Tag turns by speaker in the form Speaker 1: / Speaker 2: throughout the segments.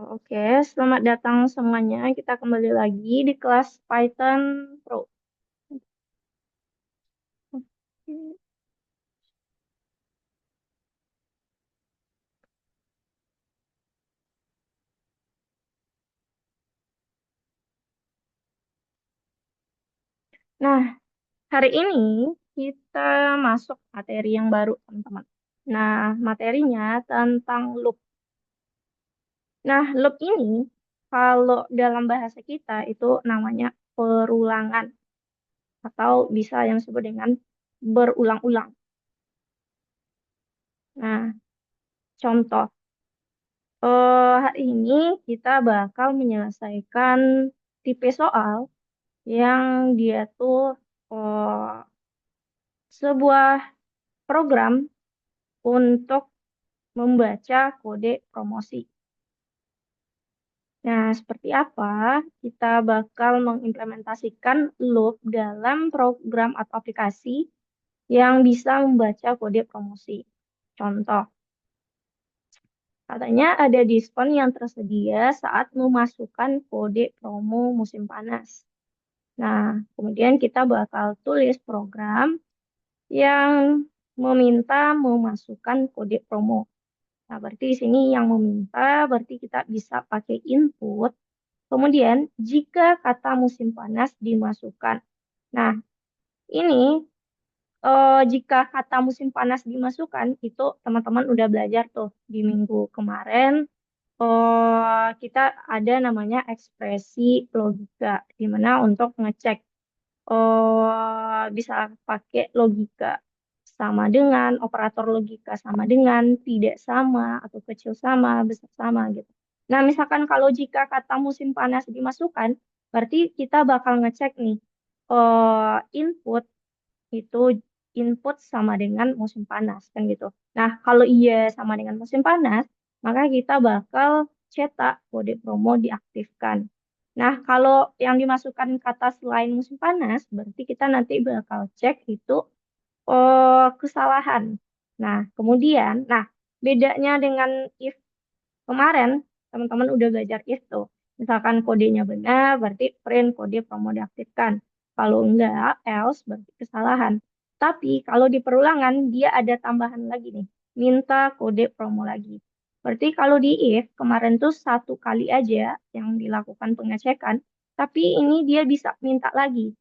Speaker 1: Oke, selamat datang semuanya. Kita kembali lagi di kelas Python Pro. Oke. Nah, hari ini kita masuk materi yang baru, teman-teman. Nah, materinya tentang loop. Nah, loop ini kalau dalam bahasa kita itu namanya perulangan atau bisa yang disebut dengan berulang-ulang. Nah, contoh. Hari ini kita bakal menyelesaikan tipe soal yang dia tuh eh, sebuah program untuk membaca kode promosi. Nah, seperti apa? Kita bakal mengimplementasikan loop dalam program atau aplikasi yang bisa membaca kode promosi. Contoh, katanya ada diskon yang tersedia saat memasukkan kode promo musim panas. Nah, kemudian kita bakal tulis program yang meminta memasukkan kode promo. Nah, berarti di sini yang meminta, berarti kita bisa pakai input. Kemudian, jika kata musim panas dimasukkan. Nah, ini jika kata musim panas dimasukkan, itu teman-teman udah belajar tuh di minggu kemarin. Kita ada namanya ekspresi logika, di mana untuk ngecek bisa pakai logika sama dengan, operator logika sama dengan, tidak sama, atau kecil sama, besar sama gitu. Nah, misalkan kalau jika kata musim panas dimasukkan, berarti kita bakal ngecek nih, input itu input sama dengan musim panas, kan gitu. Nah, kalau iya sama dengan musim panas, maka kita bakal cetak kode promo diaktifkan. Nah, kalau yang dimasukkan kata selain musim panas, berarti kita nanti bakal cek itu kesalahan. Nah, kemudian, bedanya dengan if kemarin, teman-teman udah belajar if tuh. Misalkan kodenya benar, berarti print kode promo diaktifkan. Kalau enggak, else berarti kesalahan. Tapi kalau di perulangan, dia ada tambahan lagi nih, minta kode promo lagi. Berarti kalau di if, kemarin tuh satu kali aja yang dilakukan pengecekan, tapi ini dia bisa minta lagi.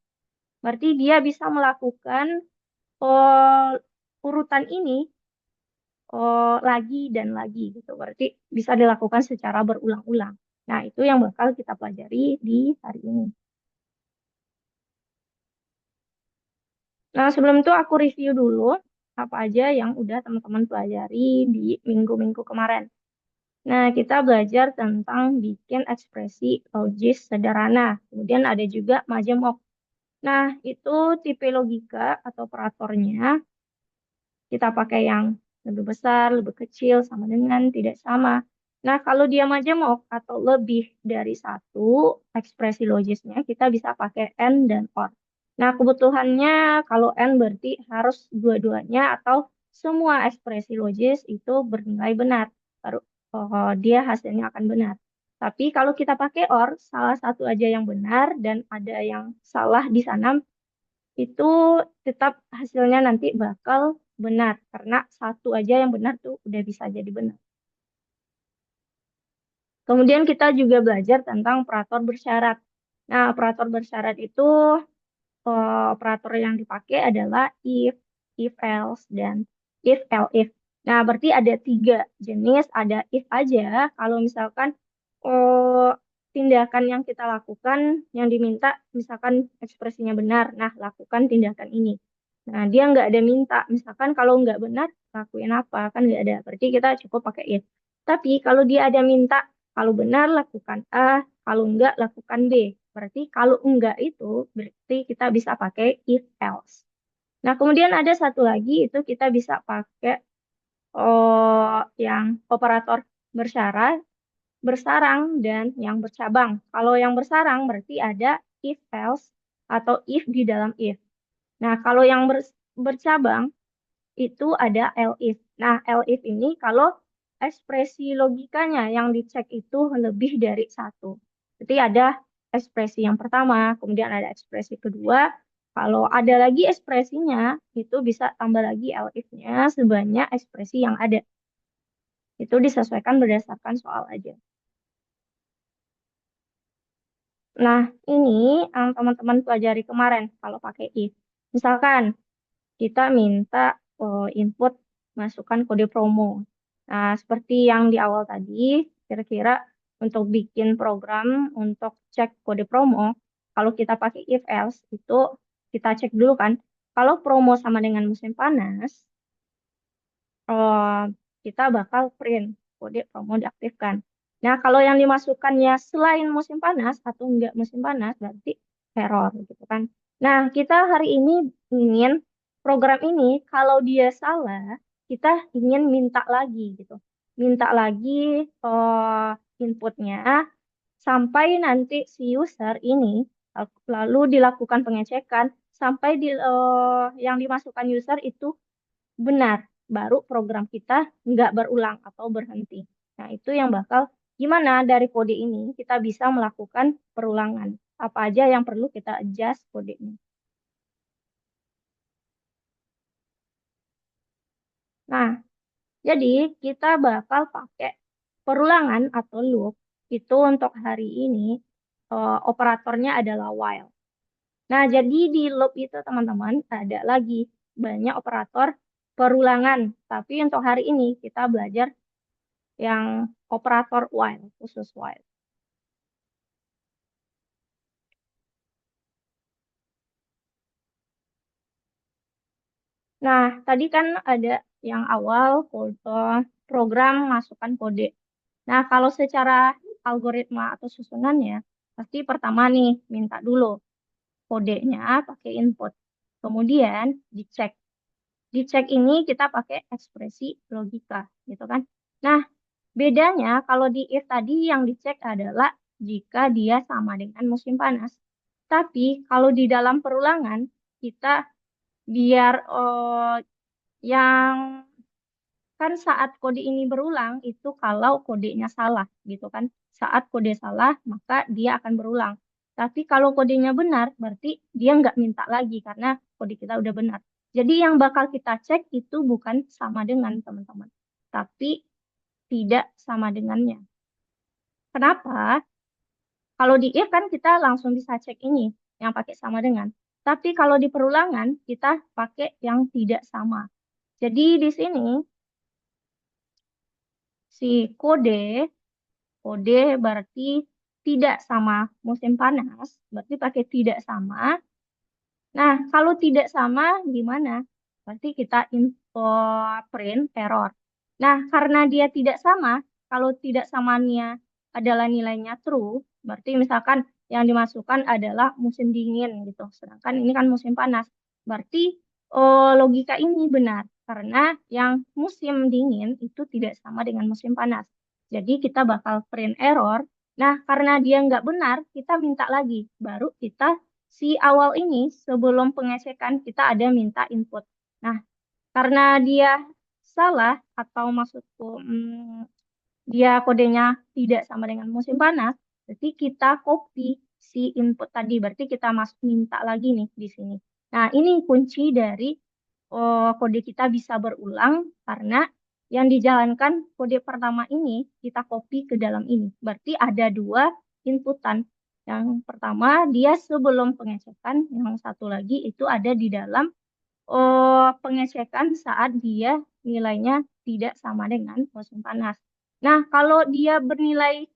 Speaker 1: Berarti dia bisa melakukan urutan ini lagi dan lagi gitu. Berarti bisa dilakukan secara berulang-ulang. Nah, itu yang bakal kita pelajari di hari ini. Nah, sebelum itu aku review dulu apa aja yang udah teman-teman pelajari di minggu-minggu kemarin. Nah, kita belajar tentang bikin ekspresi logis sederhana. Kemudian ada juga majemuk. Nah, itu tipe logika atau operatornya kita pakai yang lebih besar, lebih kecil, sama dengan, tidak sama. Nah, kalau dia majemuk atau lebih dari satu ekspresi logisnya, kita bisa pakai and dan or. Nah, kebutuhannya kalau and berarti harus dua-duanya atau semua ekspresi logis itu bernilai benar. Baru dia hasilnya akan benar. Tapi kalau kita pakai or, salah satu aja yang benar dan ada yang salah di sana, itu tetap hasilnya nanti bakal benar karena satu aja yang benar tuh udah bisa jadi benar. Kemudian kita juga belajar tentang operator bersyarat. Nah, operator bersyarat itu operator yang dipakai adalah if else, dan if. Nah, berarti ada tiga jenis, ada if aja. Kalau misalkan oh, tindakan yang kita lakukan yang diminta, misalkan ekspresinya benar, nah lakukan tindakan ini. Nah, dia nggak ada minta, misalkan kalau nggak benar, lakuin apa, kan nggak ada. Berarti kita cukup pakai if. Tapi kalau dia ada minta, kalau benar lakukan A, kalau enggak lakukan B. Berarti kalau enggak itu berarti kita bisa pakai if else. Nah, kemudian ada satu lagi itu kita bisa pakai yang operator bersyarat, bersarang dan yang bercabang. Kalau yang bersarang berarti ada if else atau if di dalam if. Nah, kalau yang bercabang itu ada else if. Nah, else if ini kalau ekspresi logikanya yang dicek itu lebih dari satu. Jadi ada ekspresi yang pertama, kemudian ada ekspresi kedua. Kalau ada lagi ekspresinya, itu bisa tambah lagi elif-nya sebanyak ekspresi yang ada. Itu disesuaikan berdasarkan soal aja. Nah, ini yang teman-teman pelajari kemarin kalau pakai if. Misalkan kita minta input masukkan kode promo. Nah, seperti yang di awal tadi, kira-kira untuk bikin program untuk cek kode promo, kalau kita pakai if else itu kita cek dulu kan, kalau promo sama dengan musim panas, eh, kita bakal print kode promo diaktifkan. Nah, kalau yang dimasukkannya selain musim panas atau enggak musim panas, berarti error gitu kan. Nah, kita hari ini ingin program ini, kalau dia salah, kita ingin minta lagi gitu. Minta lagi inputnya sampai nanti si user ini lalu dilakukan pengecekan sampai yang dimasukkan user itu benar, baru program kita nggak berulang atau berhenti. Nah, itu yang bakal gimana dari kode ini kita bisa melakukan perulangan. Apa aja yang perlu kita adjust kodenya. Nah, jadi kita bakal pakai perulangan atau loop itu untuk hari ini operatornya adalah while. Nah, jadi di loop itu teman-teman ada lagi banyak operator perulangan. Tapi untuk hari ini kita belajar yang operator while, khusus while. Nah, tadi kan ada yang awal kode, program masukkan kode. Nah, kalau secara algoritma atau susunannya, pasti pertama nih minta dulu kodenya pakai input. Kemudian dicek. Dicek ini kita pakai ekspresi logika, gitu kan. Nah, bedanya kalau di if tadi yang dicek adalah jika dia sama dengan musim panas. Tapi kalau di dalam perulangan, kita biar yang kan saat kode ini berulang itu kalau kodenya salah gitu kan. Saat kode salah maka dia akan berulang. Tapi kalau kodenya benar berarti dia nggak minta lagi karena kode kita udah benar. Jadi yang bakal kita cek itu bukan sama dengan teman-teman. Tapi tidak sama dengannya. Kenapa? Kalau di if kan kita langsung bisa cek ini yang pakai sama dengan. Tapi kalau di perulangan kita pakai yang tidak sama. Jadi di sini si kode berarti tidak sama musim panas, berarti pakai tidak sama. Nah, kalau tidak sama gimana? Berarti kita info print error. Nah, karena dia tidak sama, kalau tidak samanya adalah nilainya true, berarti misalkan yang dimasukkan adalah musim dingin gitu. Sedangkan ini kan musim panas. Berarti logika ini benar karena yang musim dingin itu tidak sama dengan musim panas. Jadi kita bakal print error. Nah, karena dia nggak benar, kita minta lagi. Baru kita si awal ini sebelum pengecekan kita ada minta input. Nah, karena dia salah atau maksudku dia kodenya tidak sama dengan musim panas, berarti kita copy si input tadi. Berarti kita masuk minta lagi nih di sini. Nah, ini kunci dari kode kita bisa berulang karena yang dijalankan kode pertama ini kita copy ke dalam ini. Berarti ada dua inputan. Yang pertama dia sebelum pengecekan, yang satu lagi itu ada di dalam pengecekan saat dia nilainya tidak sama dengan musim panas. Nah, kalau dia bernilai,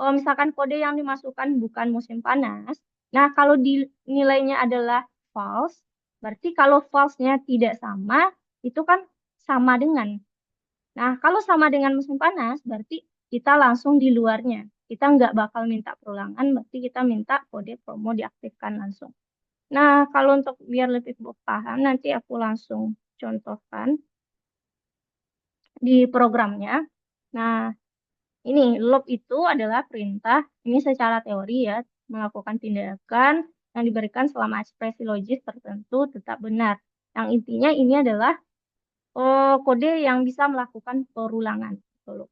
Speaker 1: misalkan kode yang dimasukkan bukan musim panas, nah kalau di nilainya adalah false, berarti kalau false-nya tidak sama, itu kan sama dengan. Nah, kalau sama dengan musim panas, berarti kita langsung di luarnya. Kita nggak bakal minta perulangan, berarti kita minta kode promo diaktifkan langsung. Nah, kalau untuk biar lebih paham, nanti aku langsung contohkan di programnya. Nah, ini loop itu adalah perintah, ini secara teori ya, melakukan tindakan yang diberikan selama ekspresi logis tertentu tetap benar. Yang intinya ini adalah kode yang bisa melakukan perulangan. loop.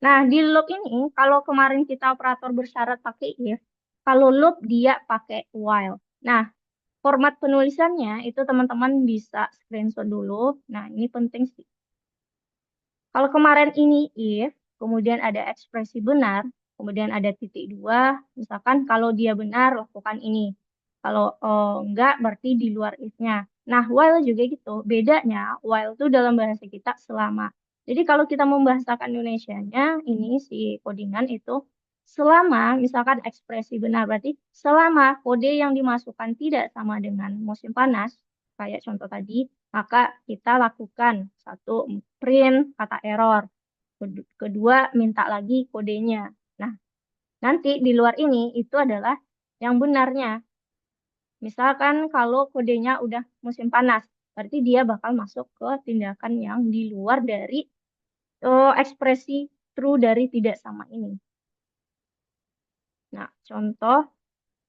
Speaker 1: Nah, di loop ini, kalau kemarin kita operator bersyarat pakai if, kalau loop dia pakai while. Nah, format penulisannya itu teman-teman bisa screenshot dulu. Nah, ini penting sih. Kalau kemarin ini if, kemudian ada ekspresi benar, kemudian ada titik dua, misalkan kalau dia benar, lakukan ini. Kalau enggak, berarti di luar if-nya. Nah, while juga gitu. Bedanya, while itu dalam bahasa kita selama. Jadi kalau kita membahasakan Indonesianya, ini si codingan itu selama, misalkan ekspresi benar, berarti selama kode yang dimasukkan tidak sama dengan musim panas, kayak contoh tadi, maka kita lakukan satu print kata error, kedua minta lagi kodenya. Nah, nanti di luar ini itu adalah yang benarnya. Misalkan kalau kodenya udah musim panas, berarti dia bakal masuk ke tindakan yang di luar dari ekspresi true dari tidak sama ini. Nah, contoh,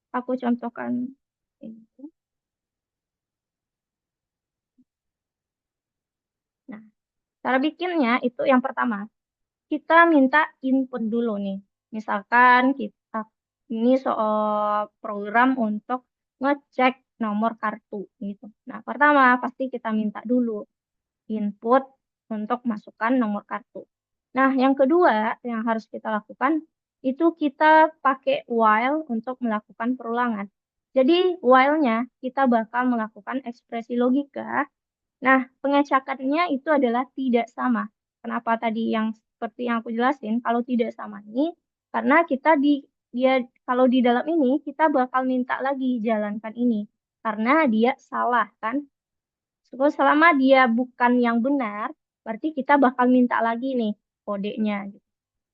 Speaker 1: aku contohkan ini. Nah, cara bikinnya itu yang pertama, kita minta input dulu nih. Misalkan kita ini soal program untuk ngecek nomor kartu gitu. Nah, pertama pasti kita minta dulu input untuk masukkan nomor kartu. Nah, yang kedua yang harus kita lakukan itu kita pakai while untuk melakukan perulangan. Jadi, while-nya kita bakal melakukan ekspresi logika. Nah, pengecekannya itu adalah tidak sama. Kenapa tadi yang seperti yang aku jelasin, kalau tidak sama ini, karena kita dia kalau di dalam ini kita bakal minta lagi jalankan ini, karena dia salah kan. So, selama dia bukan yang benar, berarti kita bakal minta lagi nih kodenya.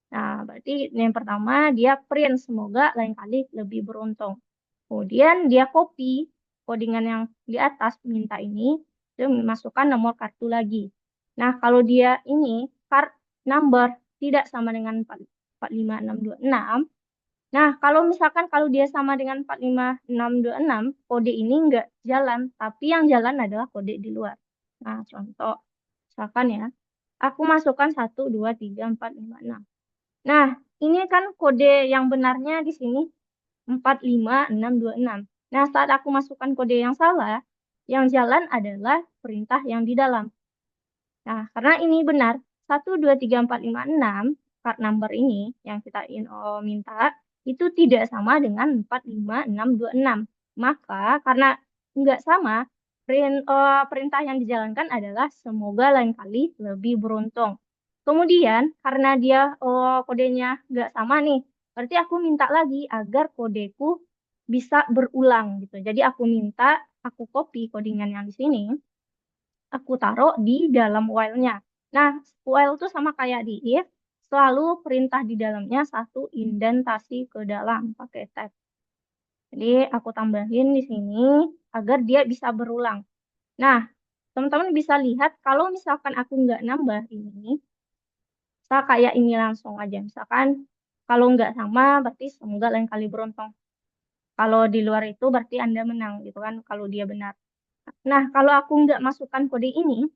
Speaker 1: Nah, berarti yang pertama dia print, semoga lain kali lebih beruntung. Kemudian dia copy codingan yang di atas minta ini, dia memasukkan nomor kartu lagi. Nah, kalau dia ini card number tidak sama dengan 45626. Nah, kalau misalkan kalau dia sama dengan 45626, kode ini nggak jalan, tapi yang jalan adalah kode di luar. Nah, contoh, misalkan ya, aku masukkan 1, 2, 3, 4, 5, 6. Nah, ini kan kode yang benarnya di sini 45626. Nah, saat aku masukkan kode yang salah, yang jalan adalah perintah yang di dalam. Nah, karena ini benar, 1, 2, 3, 4, 5, 6, part number ini yang kita minta, itu tidak sama dengan 45626. Maka, karena nggak sama, perintah yang dijalankan adalah semoga lain kali lebih beruntung. Kemudian, karena dia kodenya nggak sama nih, berarti aku minta lagi agar kodeku bisa berulang gitu. Jadi aku minta, aku copy codingan yang di sini, aku taruh di dalam while-nya. Nah, while itu sama kayak di if, selalu perintah di dalamnya satu indentasi ke dalam pakai tab. Jadi aku tambahin di sini agar dia bisa berulang. Nah, teman-teman bisa lihat kalau misalkan aku nggak nambah ini, saya kayak ini langsung aja. Misalkan kalau nggak sama, berarti semoga lain kali beruntung. Kalau di luar itu berarti Anda menang gitu kan, kalau dia benar. Nah, kalau aku nggak masukkan kode ini,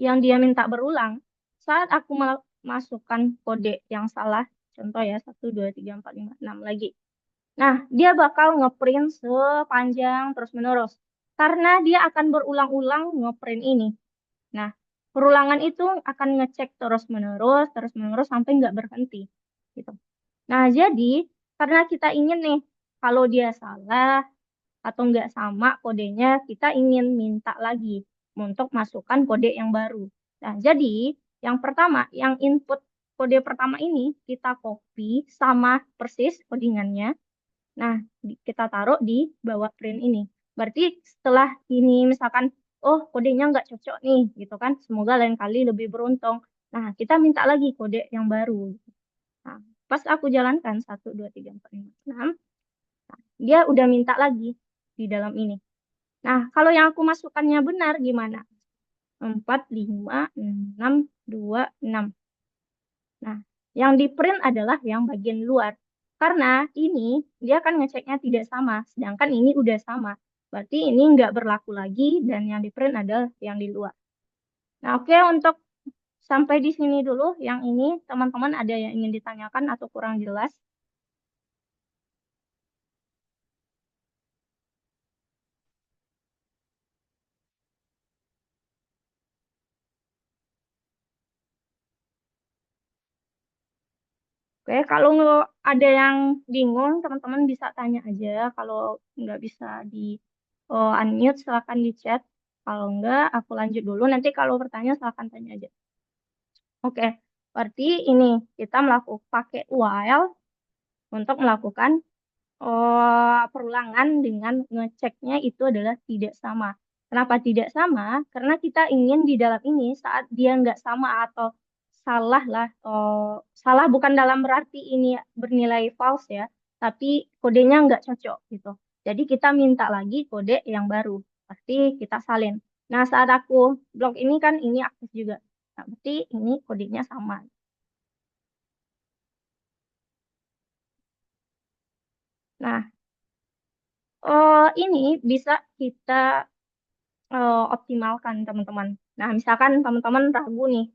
Speaker 1: yang dia minta berulang, saat aku masukkan kode yang salah, contoh ya, 1, 2, 3, 4, 5, 6 lagi. Nah, dia bakal ngeprint sepanjang terus-menerus. Karena dia akan berulang-ulang ngeprint ini. Nah, perulangan itu akan ngecek terus-menerus sampai nggak berhenti. Gitu. Nah, jadi karena kita ingin nih, kalau dia salah atau nggak sama kodenya, kita ingin minta lagi untuk masukkan kode yang baru. Nah, jadi yang pertama, yang input kode pertama ini kita copy sama persis codingannya. Nah, kita taruh di bawah print ini. Berarti setelah ini misalkan, oh kodenya nggak cocok nih, gitu kan. Semoga lain kali lebih beruntung. Nah, kita minta lagi kode yang baru. Nah, pas aku jalankan 1, 2, 3, 4, 5, 6, dia udah minta lagi di dalam ini. Nah, kalau yang aku masukkannya benar gimana? 4, 5, 6, 2, 6. Nah, yang di print adalah yang bagian luar. Karena ini dia kan ngeceknya tidak sama, sedangkan ini udah sama. Berarti ini nggak berlaku lagi dan yang di print adalah yang di luar. Nah, oke, untuk sampai di sini dulu. Yang ini, teman-teman ada yang ingin ditanyakan atau kurang jelas? Oke, kalau ada yang bingung, teman-teman bisa tanya aja. Kalau nggak bisa di unmute, silakan di chat. Kalau nggak, aku lanjut dulu. Nanti kalau bertanya, silakan tanya aja. Oke, berarti ini kita melakukan pakai while untuk melakukan perulangan dengan ngeceknya itu adalah tidak sama. Kenapa tidak sama? Karena kita ingin di dalam ini saat dia nggak sama atau salah lah, salah bukan dalam berarti ini bernilai false ya, tapi kodenya nggak cocok gitu. Jadi kita minta lagi kode yang baru, pasti kita salin. Nah, saat aku blok ini kan ini aktif juga. Nah, berarti ini kodenya sama. Nah, ini bisa kita optimalkan teman-teman. Nah, misalkan teman-teman ragu nih.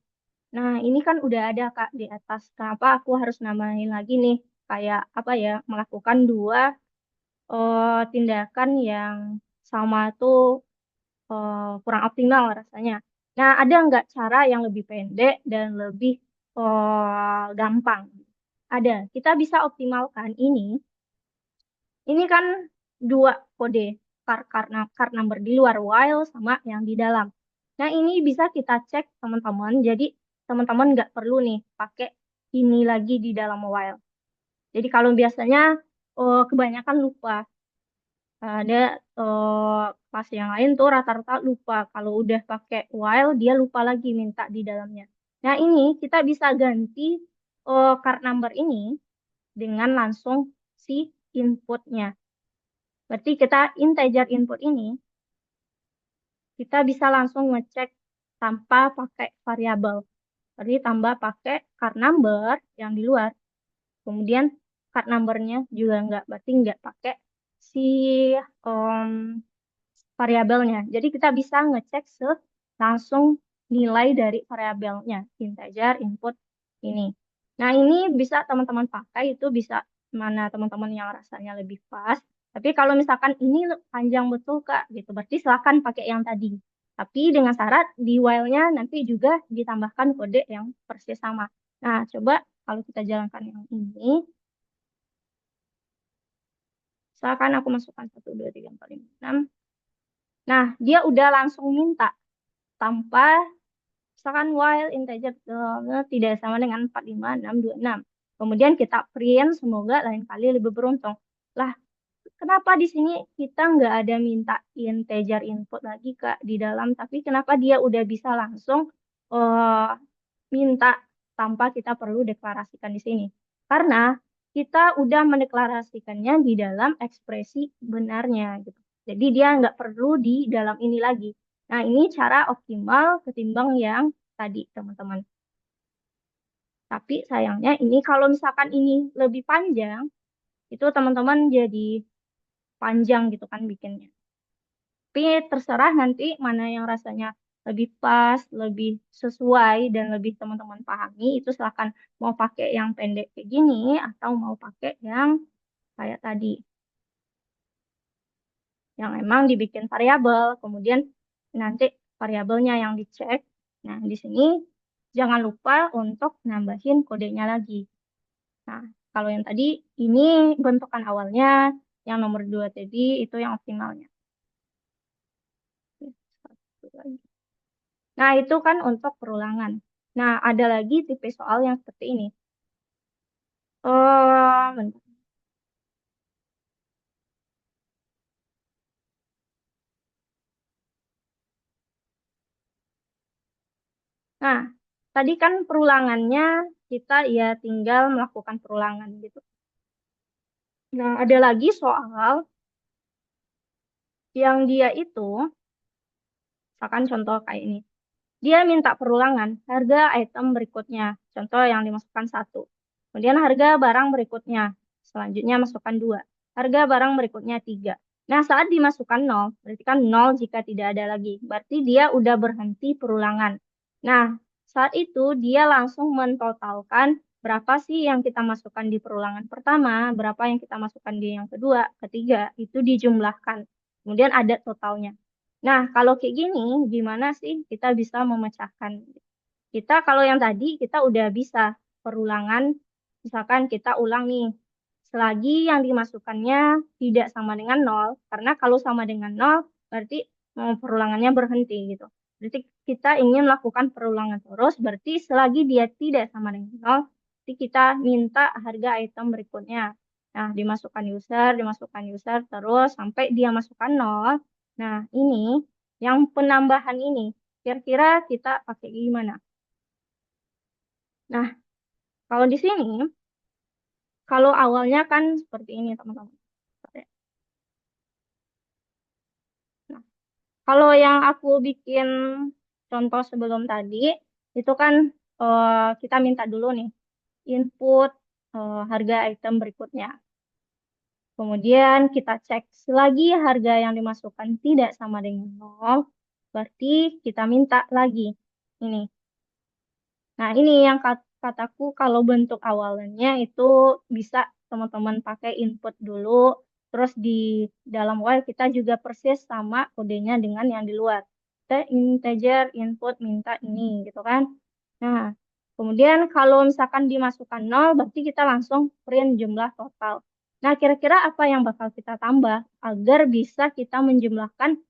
Speaker 1: Nah, ini kan udah ada Kak di atas. Kenapa aku harus namain lagi nih? Kayak apa ya? Melakukan dua tindakan yang sama tuh kurang optimal rasanya. Nah, ada nggak cara yang lebih pendek dan lebih gampang? Ada. Kita bisa optimalkan ini. Ini kan dua kode card number di luar while sama yang di dalam. Nah, ini bisa kita cek teman-teman. Jadi, teman-teman nggak perlu nih pakai ini lagi di dalam while. Jadi, kalau biasanya kebanyakan lupa. Ada kelas yang lain tuh rata-rata lupa. Kalau udah pakai while, dia lupa lagi minta di dalamnya. Nah, ini kita bisa ganti card number ini dengan langsung si inputnya. Berarti kita integer input ini, kita bisa langsung ngecek tanpa pakai variabel. Berarti tambah pakai card number yang di luar. Kemudian card numbernya juga enggak, berarti enggak pakai si um, variabelnya. Jadi kita bisa ngecek langsung nilai dari variabelnya, integer input ini. Nah, ini bisa teman-teman pakai, itu bisa mana teman-teman yang rasanya lebih pas. Tapi kalau misalkan ini panjang betul, Kak, gitu, berarti silakan pakai yang tadi. Tapi dengan syarat di while-nya nanti juga ditambahkan kode yang persis sama. Nah, coba kalau kita jalankan yang ini, misalkan aku masukkan 1, 2, 3, 4, 5, 6. Nah, dia udah langsung minta tanpa misalkan while integer tidak sama dengan 45626. Kemudian kita print, semoga lain kali lebih beruntung. Lah, kenapa di sini kita nggak ada minta integer input lagi Kak di dalam, tapi kenapa dia udah bisa langsung eh, minta tanpa kita perlu deklarasikan di sini? Karena kita udah mendeklarasikannya di dalam ekspresi benarnya gitu. Jadi dia nggak perlu di dalam ini lagi. Nah, ini cara optimal ketimbang yang tadi, teman-teman. Tapi sayangnya ini kalau misalkan ini lebih panjang, itu teman-teman jadi panjang gitu kan bikinnya. Tapi terserah nanti mana yang rasanya lebih pas, lebih sesuai, dan lebih teman-teman pahami, itu silahkan mau pakai yang pendek kayak gini, atau mau pakai yang kayak tadi, yang emang dibikin variabel, kemudian nanti variabelnya yang dicek. Nah, di sini jangan lupa untuk nambahin kodenya lagi. Nah, kalau yang tadi ini bentukan awalnya, yang nomor 2 tadi itu yang optimalnya. Satu lagi. Nah, itu kan untuk perulangan. Nah, ada lagi tipe soal yang seperti ini. Bentar. Nah, tadi kan perulangannya kita ya tinggal melakukan perulangan gitu. Nah, ada lagi soal yang dia itu, misalkan contoh kayak ini. Dia minta perulangan harga item berikutnya. Contoh yang dimasukkan 1. Kemudian harga barang berikutnya. Selanjutnya masukkan 2. Harga barang berikutnya 3. Nah, saat dimasukkan 0, berarti kan 0 jika tidak ada lagi. Berarti dia udah berhenti perulangan. Nah, saat itu dia langsung mentotalkan berapa sih yang kita masukkan di perulangan pertama, berapa yang kita masukkan di yang kedua, ketiga, itu dijumlahkan. Kemudian ada totalnya. Nah, kalau kayak gini, gimana sih kita bisa memecahkan? Kita kalau yang tadi kita udah bisa perulangan, misalkan kita ulang nih, selagi yang dimasukkannya tidak sama dengan nol, karena kalau sama dengan nol berarti perulangannya berhenti gitu. Berarti kita ingin melakukan perulangan terus, berarti selagi dia tidak sama dengan nol, berarti kita minta harga item berikutnya. Nah, dimasukkan user terus sampai dia masukkan nol. Nah, ini yang penambahan ini, kira-kira kita pakai gimana? Nah, kalau di sini, kalau awalnya kan seperti ini, teman-teman. Nah, kalau yang aku bikin contoh sebelum tadi, itu kan kita minta dulu nih input harga item berikutnya. Kemudian kita cek selagi harga yang dimasukkan tidak sama dengan nol, berarti kita minta lagi ini. Nah, ini yang kataku kalau bentuk awalnya itu bisa teman-teman pakai input dulu, terus di dalam while kita juga persis sama kodenya dengan yang di luar. Kita integer input minta ini gitu kan. Nah, kemudian kalau misalkan dimasukkan nol, berarti kita langsung print jumlah total. Nah, kira-kira apa yang bakal kita tambah agar bisa kita menjumlahkan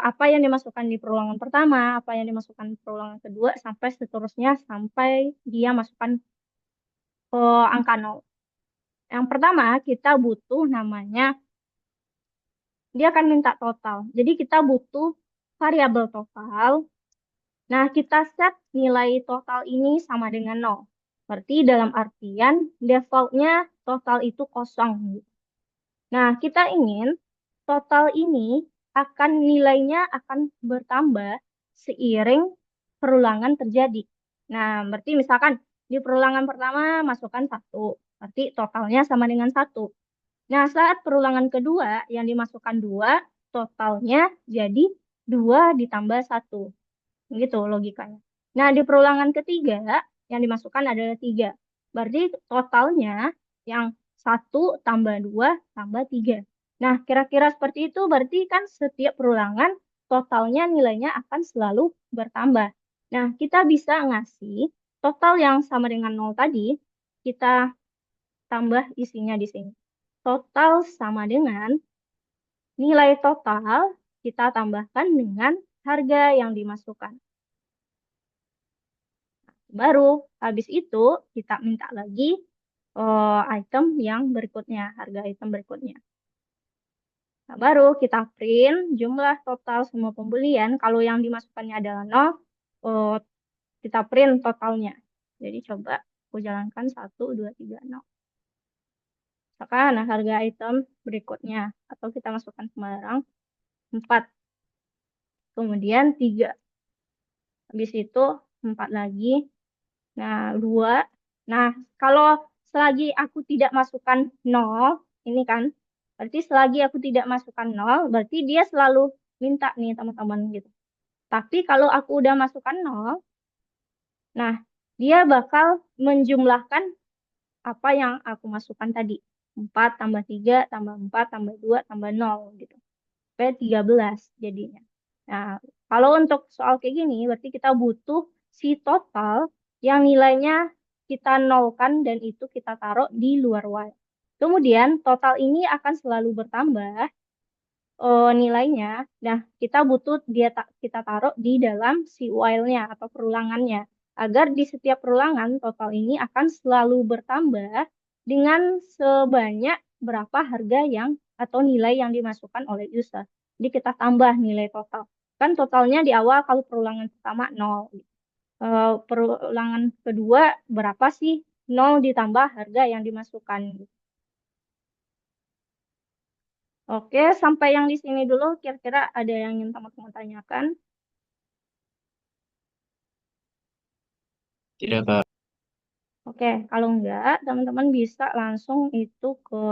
Speaker 1: apa yang dimasukkan di perulangan pertama, apa yang dimasukkan di perulangan kedua, sampai seterusnya sampai dia masukkan angka nol. Yang pertama, kita butuh namanya, dia akan minta total. Jadi kita butuh variabel total. Nah, kita set nilai total ini sama dengan nol. Berarti dalam artian defaultnya total itu kosong. Nah, kita ingin total ini akan nilainya akan bertambah seiring perulangan terjadi. Nah, berarti misalkan di perulangan pertama masukkan satu, berarti totalnya sama dengan satu. Nah, saat perulangan kedua yang dimasukkan dua, totalnya jadi dua ditambah satu. Gitu logikanya. Nah, di perulangan ketiga yang dimasukkan adalah tiga. Berarti totalnya yang satu tambah dua tambah tiga. Nah, kira-kira seperti itu berarti kan setiap perulangan totalnya nilainya akan selalu bertambah. Nah, kita bisa ngasih total yang sama dengan nol tadi, kita tambah isinya di sini. Total sama dengan nilai total kita tambahkan dengan harga yang dimasukkan. Baru habis itu kita minta lagi item yang berikutnya, harga item berikutnya. Nah, baru kita print jumlah total semua pembelian. Kalau yang dimasukkannya adalah 0, eh, kita print totalnya. Jadi coba aku jalankan 1, 2, 3, 0. Misalkan nah, harga item berikutnya. Atau kita masukkan sembarang 4. Kemudian 3. Habis itu 4 lagi. Nah, 2. Nah, kalau selagi aku tidak masukkan 0, ini kan, berarti selagi aku tidak masukkan 0, berarti dia selalu minta nih teman-teman gitu. Tapi kalau aku udah masukkan 0, nah, dia bakal menjumlahkan apa yang aku masukkan tadi. 4 tambah 3 tambah 4 tambah 2 tambah 0 gitu. Sampai 13 jadinya. Nah, kalau untuk soal kayak gini, berarti kita butuh si total yang nilainya kita nolkan dan itu kita taruh di luar while. Kemudian total ini akan selalu bertambah nilainya. Nah, kita butuh kita taruh di dalam si while-nya atau perulangannya. Agar di setiap perulangan total ini akan selalu bertambah dengan sebanyak berapa harga yang atau nilai yang dimasukkan oleh user. Jadi kita tambah nilai total. Kan totalnya di awal kalau perulangan pertama 0. Perulangan kedua berapa sih? 0 ditambah harga yang dimasukkan. Oke, sampai yang di sini dulu. Kira-kira ada yang ingin teman-teman tanyakan?
Speaker 2: Tidak, Kak.
Speaker 1: Oke, kalau enggak, teman-teman bisa langsung itu ke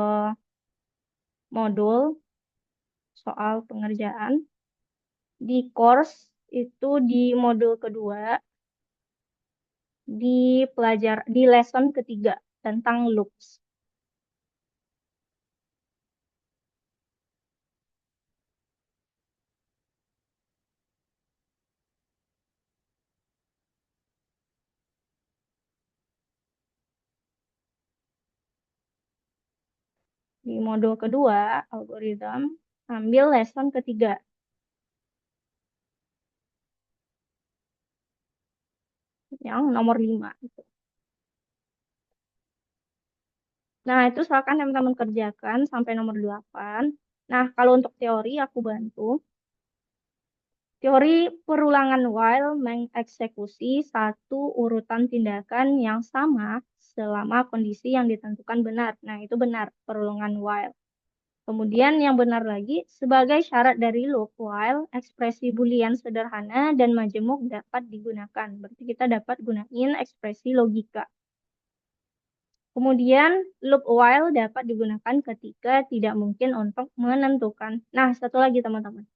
Speaker 1: modul soal pengerjaan di course itu di modul kedua, di lesson ketiga tentang loops. Di modul kedua, algoritma, ambil lesson ketiga, yang nomor 5. Nah, itu silakan teman-teman kerjakan sampai nomor 8. Nah, kalau untuk teori, aku bantu. Teori perulangan while mengeksekusi satu urutan tindakan yang sama selama kondisi yang ditentukan benar. Nah, itu benar, perulangan while. Kemudian yang benar lagi, sebagai syarat dari loop while, ekspresi Boolean sederhana dan majemuk dapat digunakan. Berarti kita dapat gunain ekspresi logika. Kemudian loop while dapat digunakan ketika tidak mungkin untuk menentukan. Nah, satu lagi teman-teman.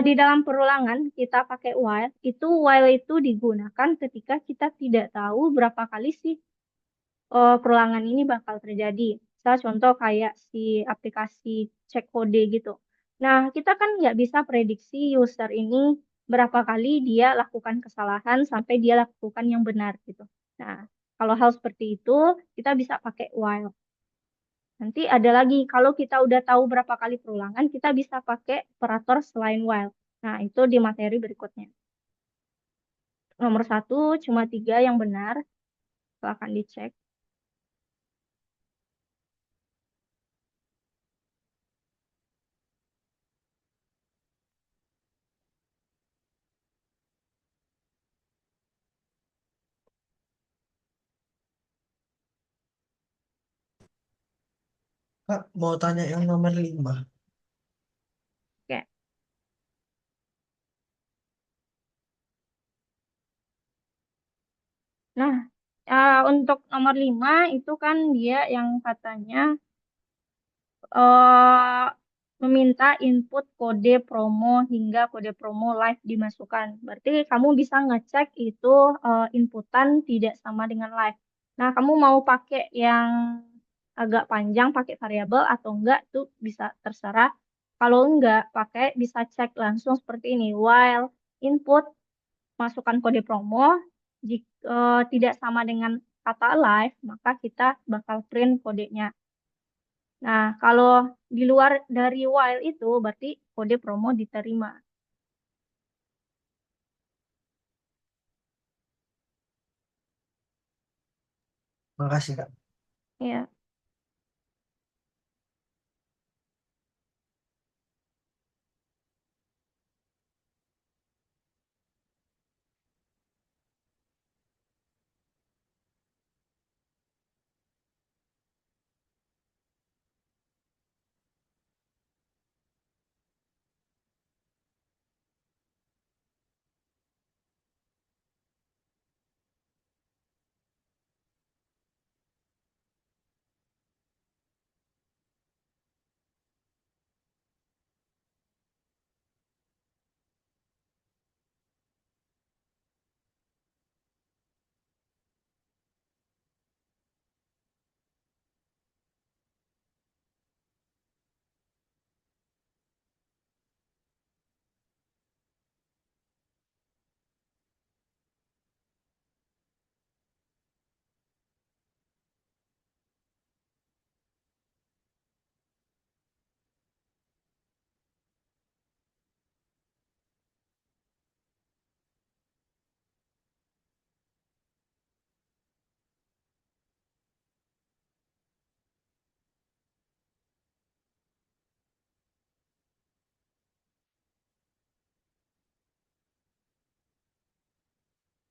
Speaker 1: Di dalam perulangan kita pakai while itu digunakan ketika kita tidak tahu berapa kali sih perulangan ini bakal terjadi. Misal contoh kayak si aplikasi cek kode gitu. Nah, kita kan nggak bisa prediksi user ini berapa kali dia lakukan kesalahan sampai dia lakukan yang benar gitu. Nah, kalau hal seperti itu, kita bisa pakai while. Nanti ada lagi, kalau kita udah tahu berapa kali perulangan, kita bisa pakai operator selain while. Nah, itu di materi berikutnya. Nomor 1, cuma 3 yang benar. Silahkan dicek.
Speaker 2: Kak, mau tanya yang nomor 5.
Speaker 1: Oke. Nah, untuk nomor 5 itu kan dia yang katanya eh, meminta input kode promo hingga kode promo live dimasukkan. Berarti kamu bisa ngecek itu inputan tidak sama dengan live. Nah, kamu mau pakai yang agak panjang, pakai variabel atau enggak, itu bisa terserah. Kalau enggak, pakai bisa cek langsung seperti ini. While input masukkan kode promo, jika tidak sama dengan kata live, maka kita bakal print kodenya. Nah, kalau di luar dari while itu berarti kode promo diterima.
Speaker 2: Makasih, Kak.
Speaker 1: Ya.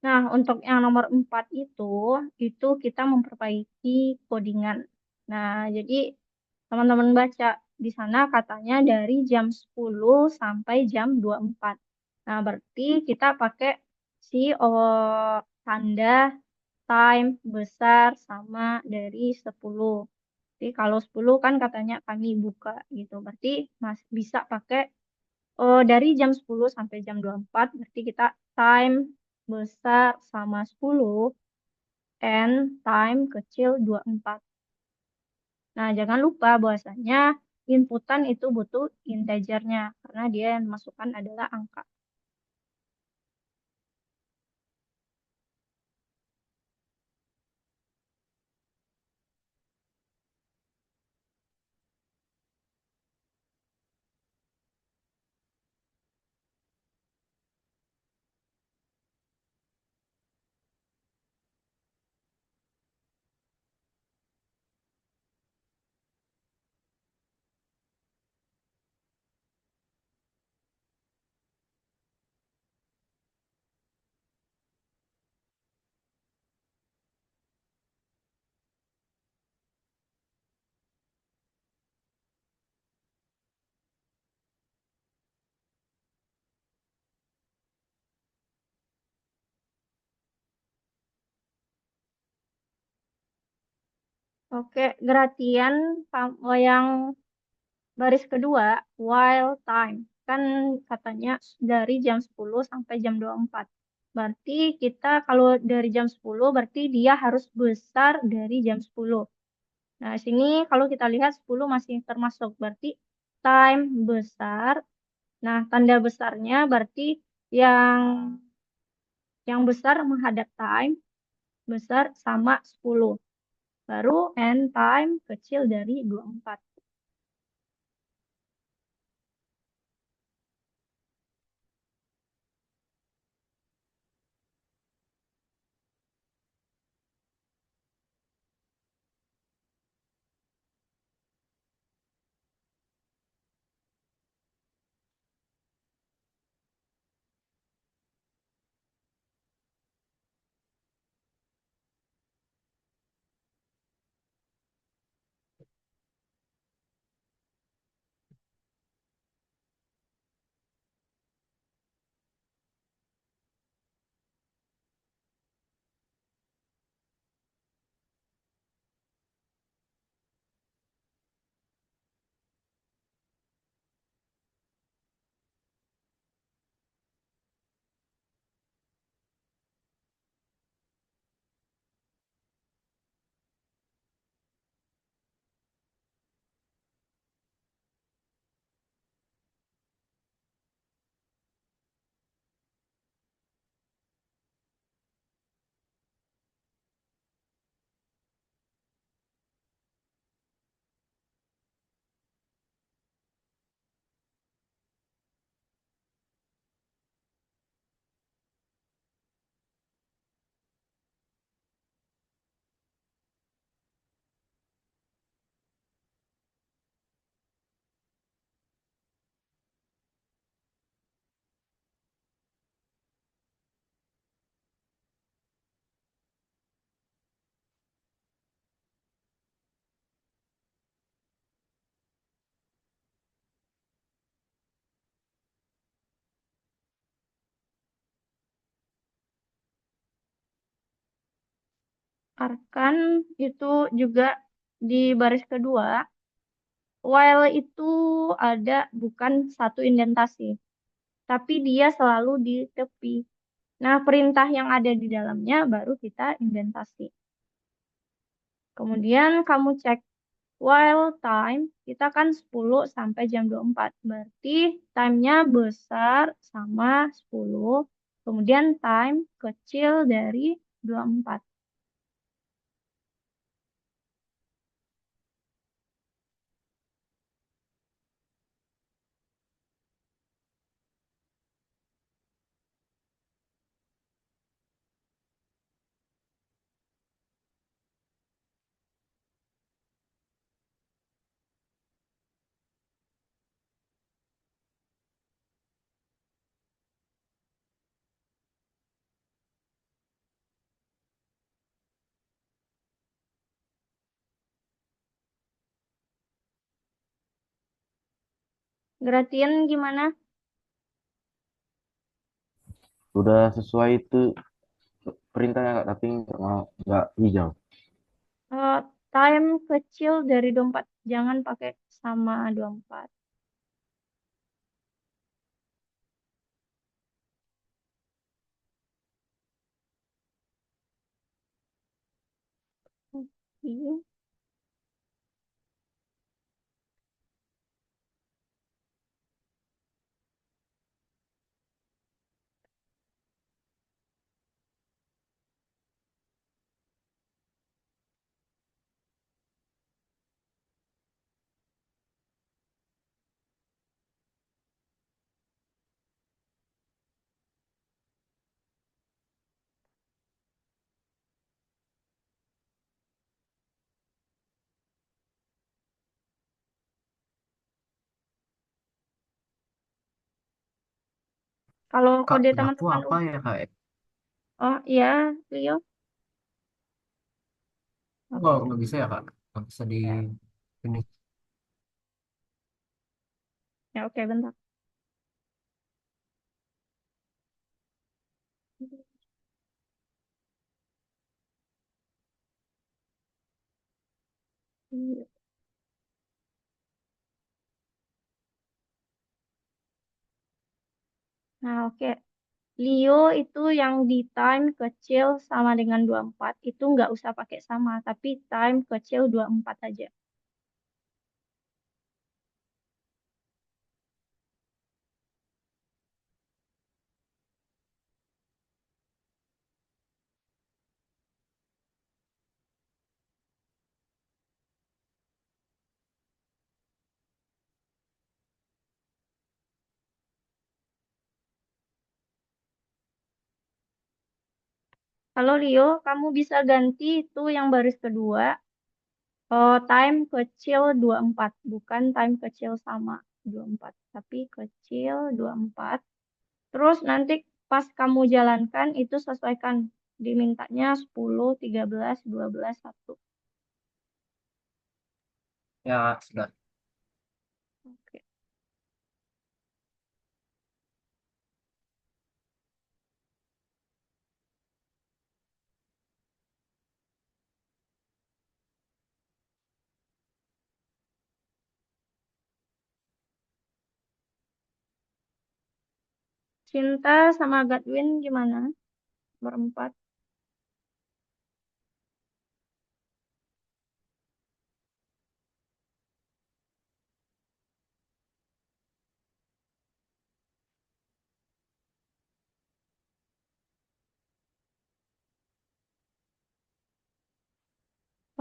Speaker 1: Nah, untuk yang nomor 4 itu kita memperbaiki codingan. Nah, jadi teman-teman baca di sana katanya dari jam 10 sampai jam 24. Nah, berarti kita pakai si tanda time besar sama dari 10. Jadi kalau 10 kan katanya kami buka gitu. Berarti Mas bisa pakai Oh, dari jam 10 sampai jam 24 berarti kita time besar sama 10 and time kecil 24. Nah, jangan lupa bahwasanya inputan itu butuh integernya karena dia yang dimasukkan adalah angka. Oke, gratian yang baris kedua, while time. Kan katanya dari jam 10 sampai jam 24. Berarti kita kalau dari jam 10 berarti dia harus besar dari jam 10. Nah, sini kalau kita lihat 10 masih termasuk. Berarti time besar. Nah, tanda besarnya berarti yang yang besar menghadap time besar sama 10. Baru end time kecil dari 24. Arkan itu juga di baris kedua, while itu ada bukan satu indentasi, tapi dia selalu di tepi. Nah, perintah yang ada di dalamnya baru kita indentasi. Kemudian kamu cek while time, kita kan 10 sampai jam 24. Berarti time-nya besar sama 10. Kemudian time kecil dari 24. Gradient gimana?
Speaker 3: Udah sesuai itu perintahnya Kak, tapi nggak hijau.
Speaker 1: Eh, time kecil dari 24. Jangan pakai sama 24. Iya. Kalau
Speaker 2: Kak,
Speaker 1: kode
Speaker 2: punya aku
Speaker 1: teman-teman,
Speaker 2: apa ya kak?
Speaker 1: oh iya, Leo.
Speaker 2: Oh,
Speaker 1: Oke.
Speaker 2: nggak bisa ya kak? Nggak bisa di
Speaker 1: Ya,
Speaker 2: ini.
Speaker 1: ya oke, bentar. Nah, oke. Leo itu yang di time kecil sama dengan 24 itu nggak usah pakai sama, tapi time kecil 24 aja. Kalau Leo, kamu bisa ganti itu yang baris kedua, time kecil 24, bukan time kecil sama 24, tapi kecil 24. Terus nanti pas kamu jalankan itu sesuaikan dimintanya 10, 13, 12, 1.
Speaker 2: Ya, sudah.
Speaker 1: Oke. Cinta sama Godwin gimana? Berempat.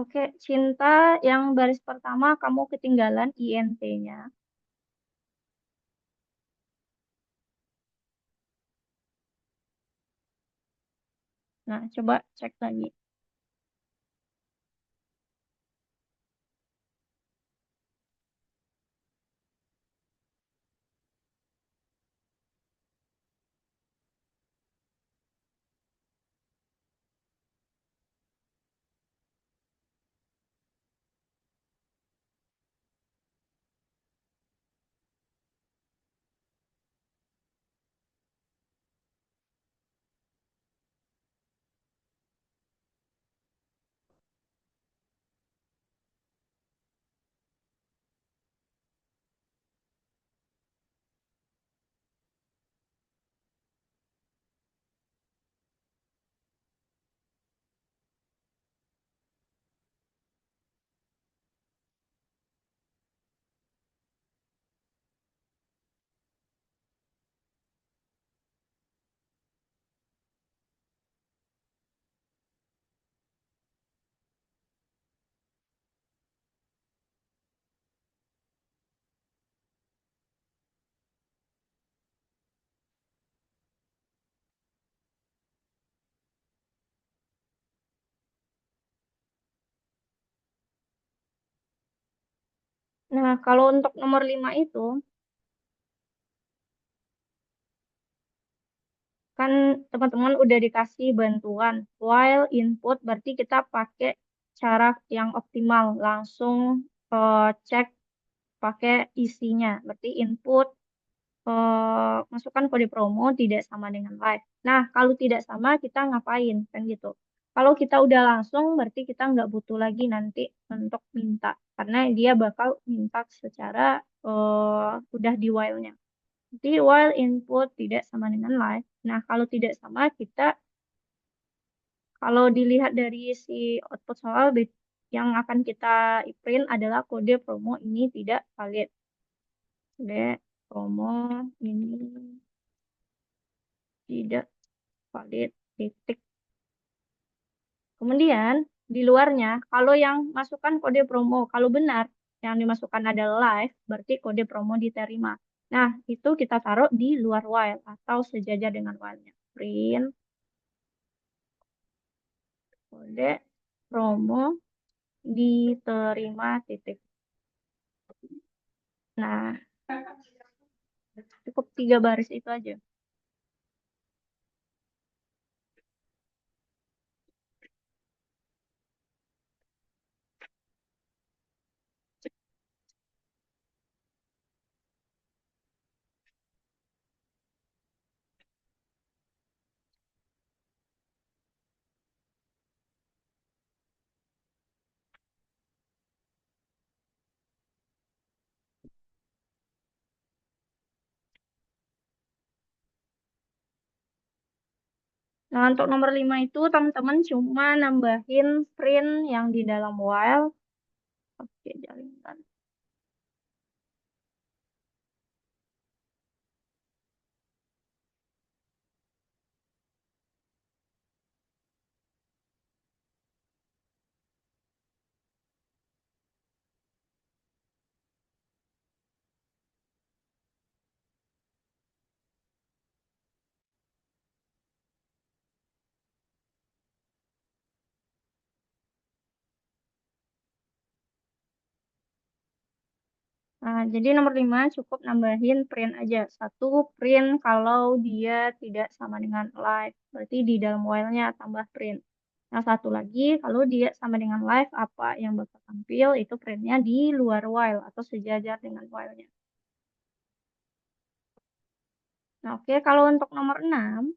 Speaker 1: Oke, cinta yang baris pertama kamu ketinggalan INT-nya. Nah, coba cek lagi. Nah, kalau untuk nomor 5 itu, kan teman-teman udah dikasih bantuan. While input berarti kita pakai cara yang optimal. Langsung cek pakai isinya. Berarti input masukkan kode promo tidak sama dengan live. Nah, kalau tidak sama kita ngapain kan gitu. Kalau kita udah langsung berarti kita nggak butuh lagi nanti untuk minta karena dia bakal minta secara udah di while-nya. Jadi while input tidak sama dengan live. Nah, kalau tidak sama kita kalau dilihat dari si output soal yang akan kita print adalah kode promo ini tidak valid. Kode promo ini tidak valid, titik. Kemudian di luarnya, kalau yang masukkan kode promo, kalau benar yang dimasukkan adalah live, berarti kode promo diterima. Nah, itu kita taruh di luar while atau sejajar dengan while-nya. Print kode promo diterima, titik. Nah, cukup 3 baris itu aja. Nah, untuk nomor 5 itu teman-teman cuma nambahin print yang di dalam while. Oke, jalankan. Nah, jadi nomor 5 cukup nambahin print aja. Satu print kalau dia tidak sama dengan live. Berarti di dalam while-nya tambah print. Nah, satu lagi kalau dia sama dengan live, apa yang bakal tampil itu printnya di luar while atau sejajar dengan while-nya. Nah, oke, kalau untuk nomor 6.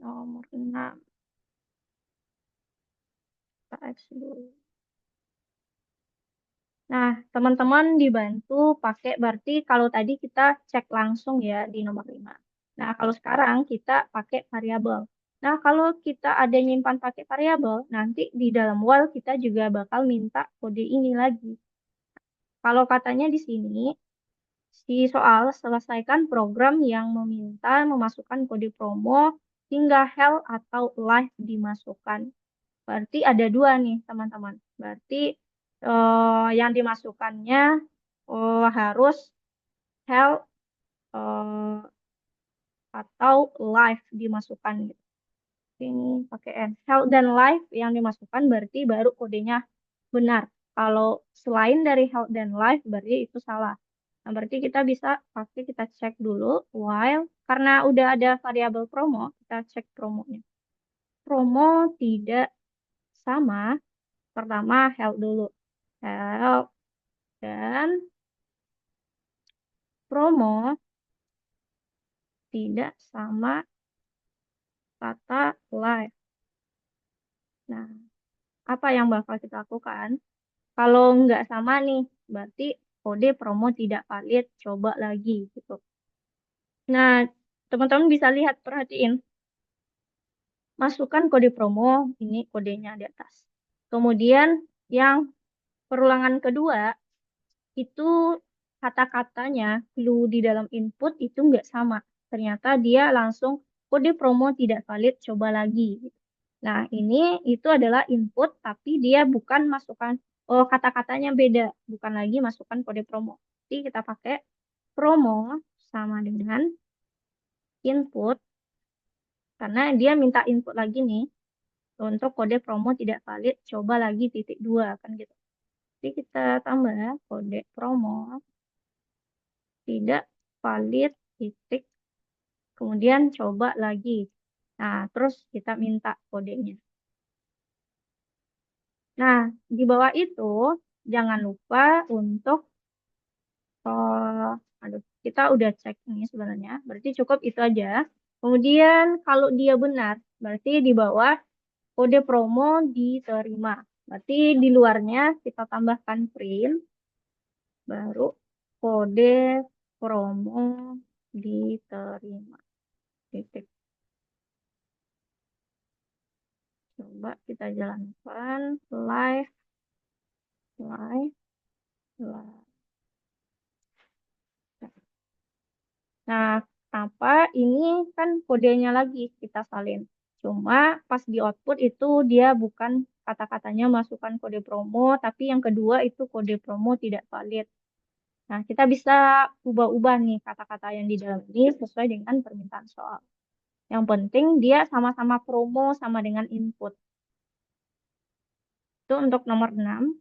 Speaker 1: Nomor 6. Kita X dulu. Nah, teman-teman dibantu pakai, berarti kalau tadi kita cek langsung ya di nomor 5. Nah, kalau sekarang kita pakai variabel. Nah, kalau kita ada nyimpan pakai variabel, nanti di dalam while kita juga bakal minta kode ini lagi. Kalau katanya di sini, si soal selesaikan program yang meminta memasukkan kode promo hingga hell atau live dimasukkan. Berarti ada dua nih, teman-teman. Berarti yang dimasukkannya harus health atau life dimasukkan gitu. Ini pakai N. Health dan life yang dimasukkan berarti baru kodenya benar. Kalau selain dari health dan life berarti itu salah. Nah, berarti kita bisa pakai kita cek dulu while karena udah ada variabel promo, kita cek promonya. Promo tidak sama. Pertama health dulu. Health dan promo tidak sama kata live. Nah, apa yang bakal kita lakukan? Kalau nggak sama nih, berarti kode promo tidak valid, coba lagi gitu. Nah, teman-teman bisa lihat, perhatiin. Masukkan kode promo, ini kodenya di atas. Kemudian yang perulangan kedua, itu kata-katanya, clue di dalam input itu nggak sama. Ternyata dia langsung kode promo tidak valid, coba lagi. Nah, ini itu adalah input, tapi dia bukan masukkan, oh kata-katanya beda, bukan lagi masukkan kode promo. Jadi kita pakai promo sama dengan input, karena dia minta input lagi nih, untuk kode promo tidak valid, coba lagi titik dua, kan gitu. Jadi kita tambah kode promo tidak valid titik, kemudian coba lagi. Nah, terus kita minta kodenya. Nah, di bawah itu jangan lupa untuk aduh, kita udah cek ini sebenarnya. Berarti cukup itu aja. Kemudian kalau dia benar, berarti di bawah kode promo diterima. Berarti di luarnya kita tambahkan print, baru kode promo diterima. Titik. Coba kita jalankan live, live, live. Nah, apa ini kan kodenya lagi kita salin. Cuma pas di output itu dia bukan kata-katanya masukkan kode promo, tapi yang kedua itu kode promo tidak valid. Nah, kita bisa ubah-ubah nih kata-kata yang di dalam ini sesuai dengan permintaan soal. Yang penting dia sama-sama promo sama dengan input. Itu untuk nomor 6.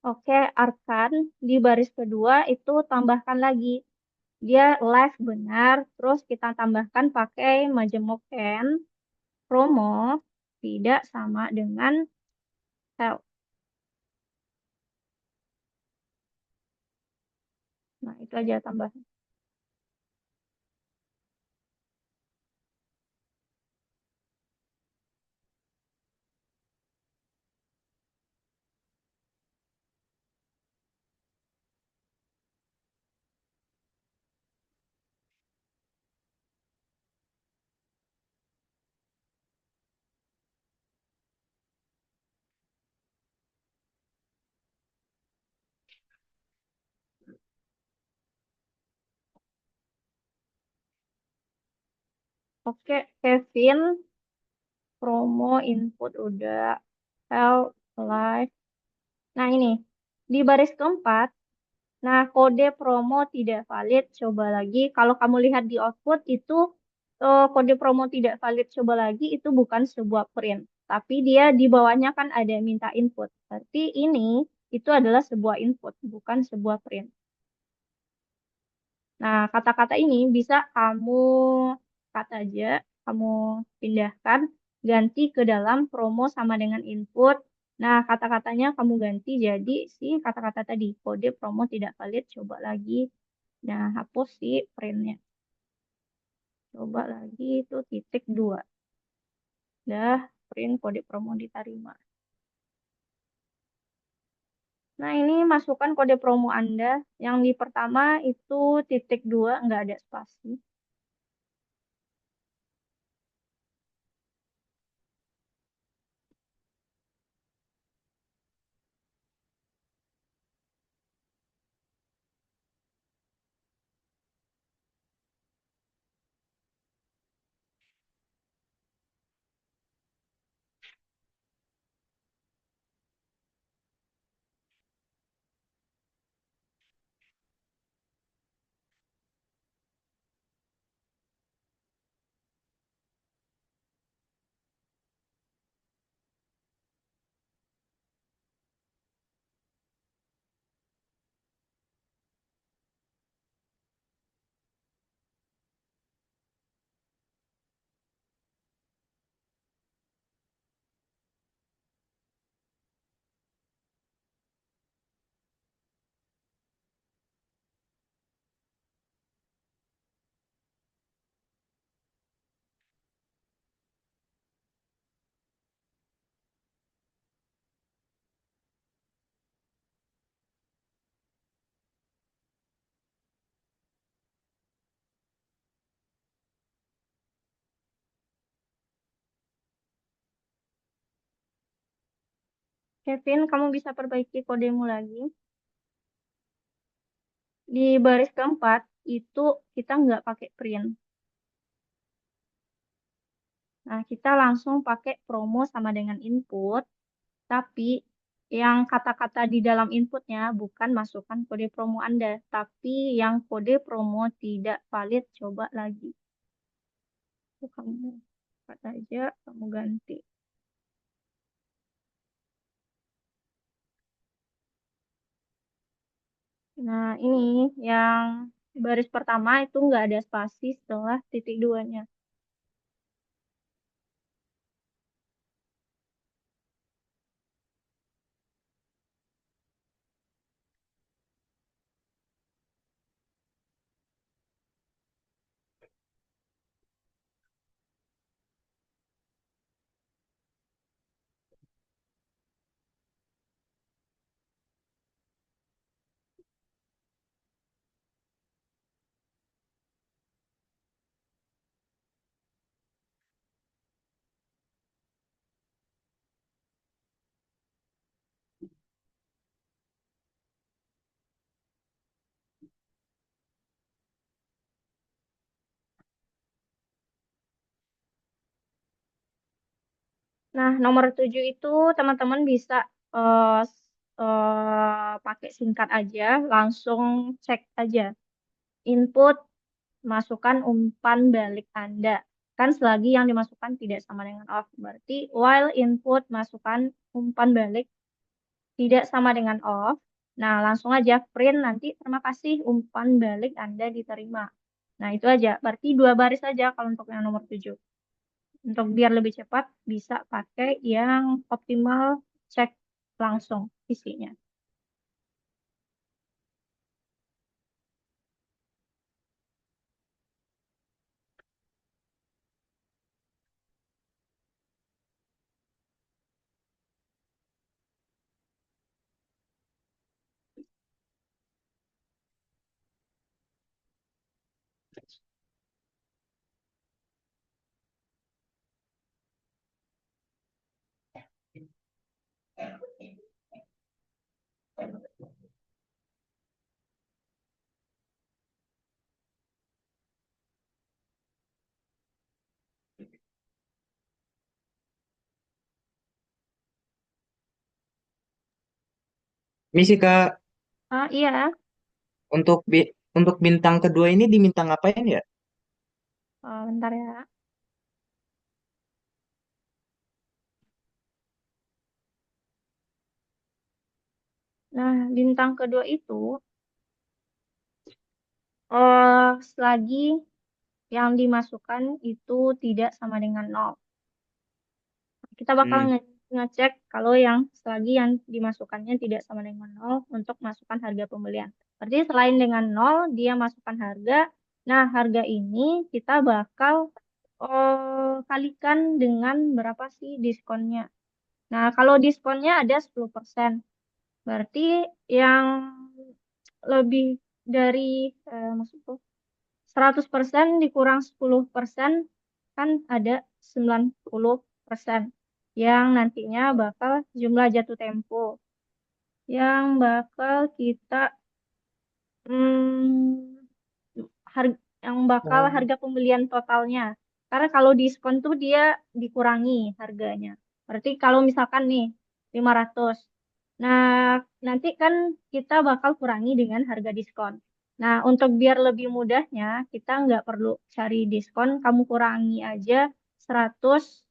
Speaker 1: Oke, Arkan di baris kedua itu tambahkan lagi. Dia live benar, terus kita tambahkan pakai majemuk can, promo, tidak sama dengan sell. Nah, itu aja tambahan. Oke, Kevin, promo input udah, sell, live. Nah, ini di baris keempat. Nah, kode promo tidak valid. Coba lagi. Kalau kamu lihat di output itu kode promo tidak valid. Coba lagi itu bukan sebuah print. Tapi dia di bawahnya kan ada minta input. Berarti ini itu adalah sebuah input, bukan sebuah print. Nah, kata-kata ini bisa kamu cut aja, kamu pindahkan, ganti ke dalam promo sama dengan input. Nah, kata-katanya kamu ganti jadi si kata-kata tadi, kode promo tidak valid, coba lagi. Nah, hapus si printnya. Coba lagi itu titik 2. Dah, print kode promo diterima. Nah, ini masukkan kode promo Anda. Yang di pertama itu titik 2, nggak ada spasi. Kevin, kamu bisa perbaiki kodemu lagi. Di baris keempat, itu kita nggak pakai print. Nah, kita langsung pakai promo sama dengan input, tapi yang kata-kata di dalam inputnya bukan masukkan kode promo Anda, tapi yang kode promo tidak valid, coba lagi. Itu kamu kata aja, kamu ganti. Nah, ini yang baris pertama itu nggak ada spasi setelah titik duanya. Nah, nomor 7 itu teman-teman bisa eh, pakai singkat aja, langsung cek aja. Input, masukkan umpan balik Anda. Kan selagi yang dimasukkan tidak sama dengan off. Berarti while input, masukkan umpan balik tidak sama dengan off. Nah, langsung aja print nanti terima kasih umpan balik Anda diterima. Nah, itu aja. Berarti dua baris aja kalau untuk yang nomor 7. Untuk biar lebih cepat bisa pakai yang optimal cek langsung isinya.
Speaker 4: Misi Kak,
Speaker 1: Ah, iya.
Speaker 4: untuk bintang kedua ini diminta ngapain ya?
Speaker 1: Bentar ya. Nah, bintang kedua itu selagi yang dimasukkan itu tidak sama dengan nol. Kita bakal
Speaker 4: Hmm,
Speaker 1: ngecek kalau yang selagi yang dimasukkannya tidak sama dengan nol untuk masukkan harga pembelian. Berarti selain dengan nol, dia masukkan harga. Nah, harga ini kita bakal kalikan dengan berapa sih diskonnya. Nah, kalau diskonnya ada 10%. Berarti yang lebih dari maksudku 100% dikurang 10% kan ada 90% yang nantinya bakal jumlah jatuh tempo yang bakal kita hmm, yang bakal
Speaker 4: Oh.
Speaker 1: harga pembelian totalnya. Karena kalau diskon tuh dia dikurangi harganya. Berarti kalau misalkan nih 500. Nah, nanti kan kita bakal kurangi dengan harga diskon. Nah, untuk biar lebih mudahnya, kita nggak perlu cari diskon, kamu kurangi aja 100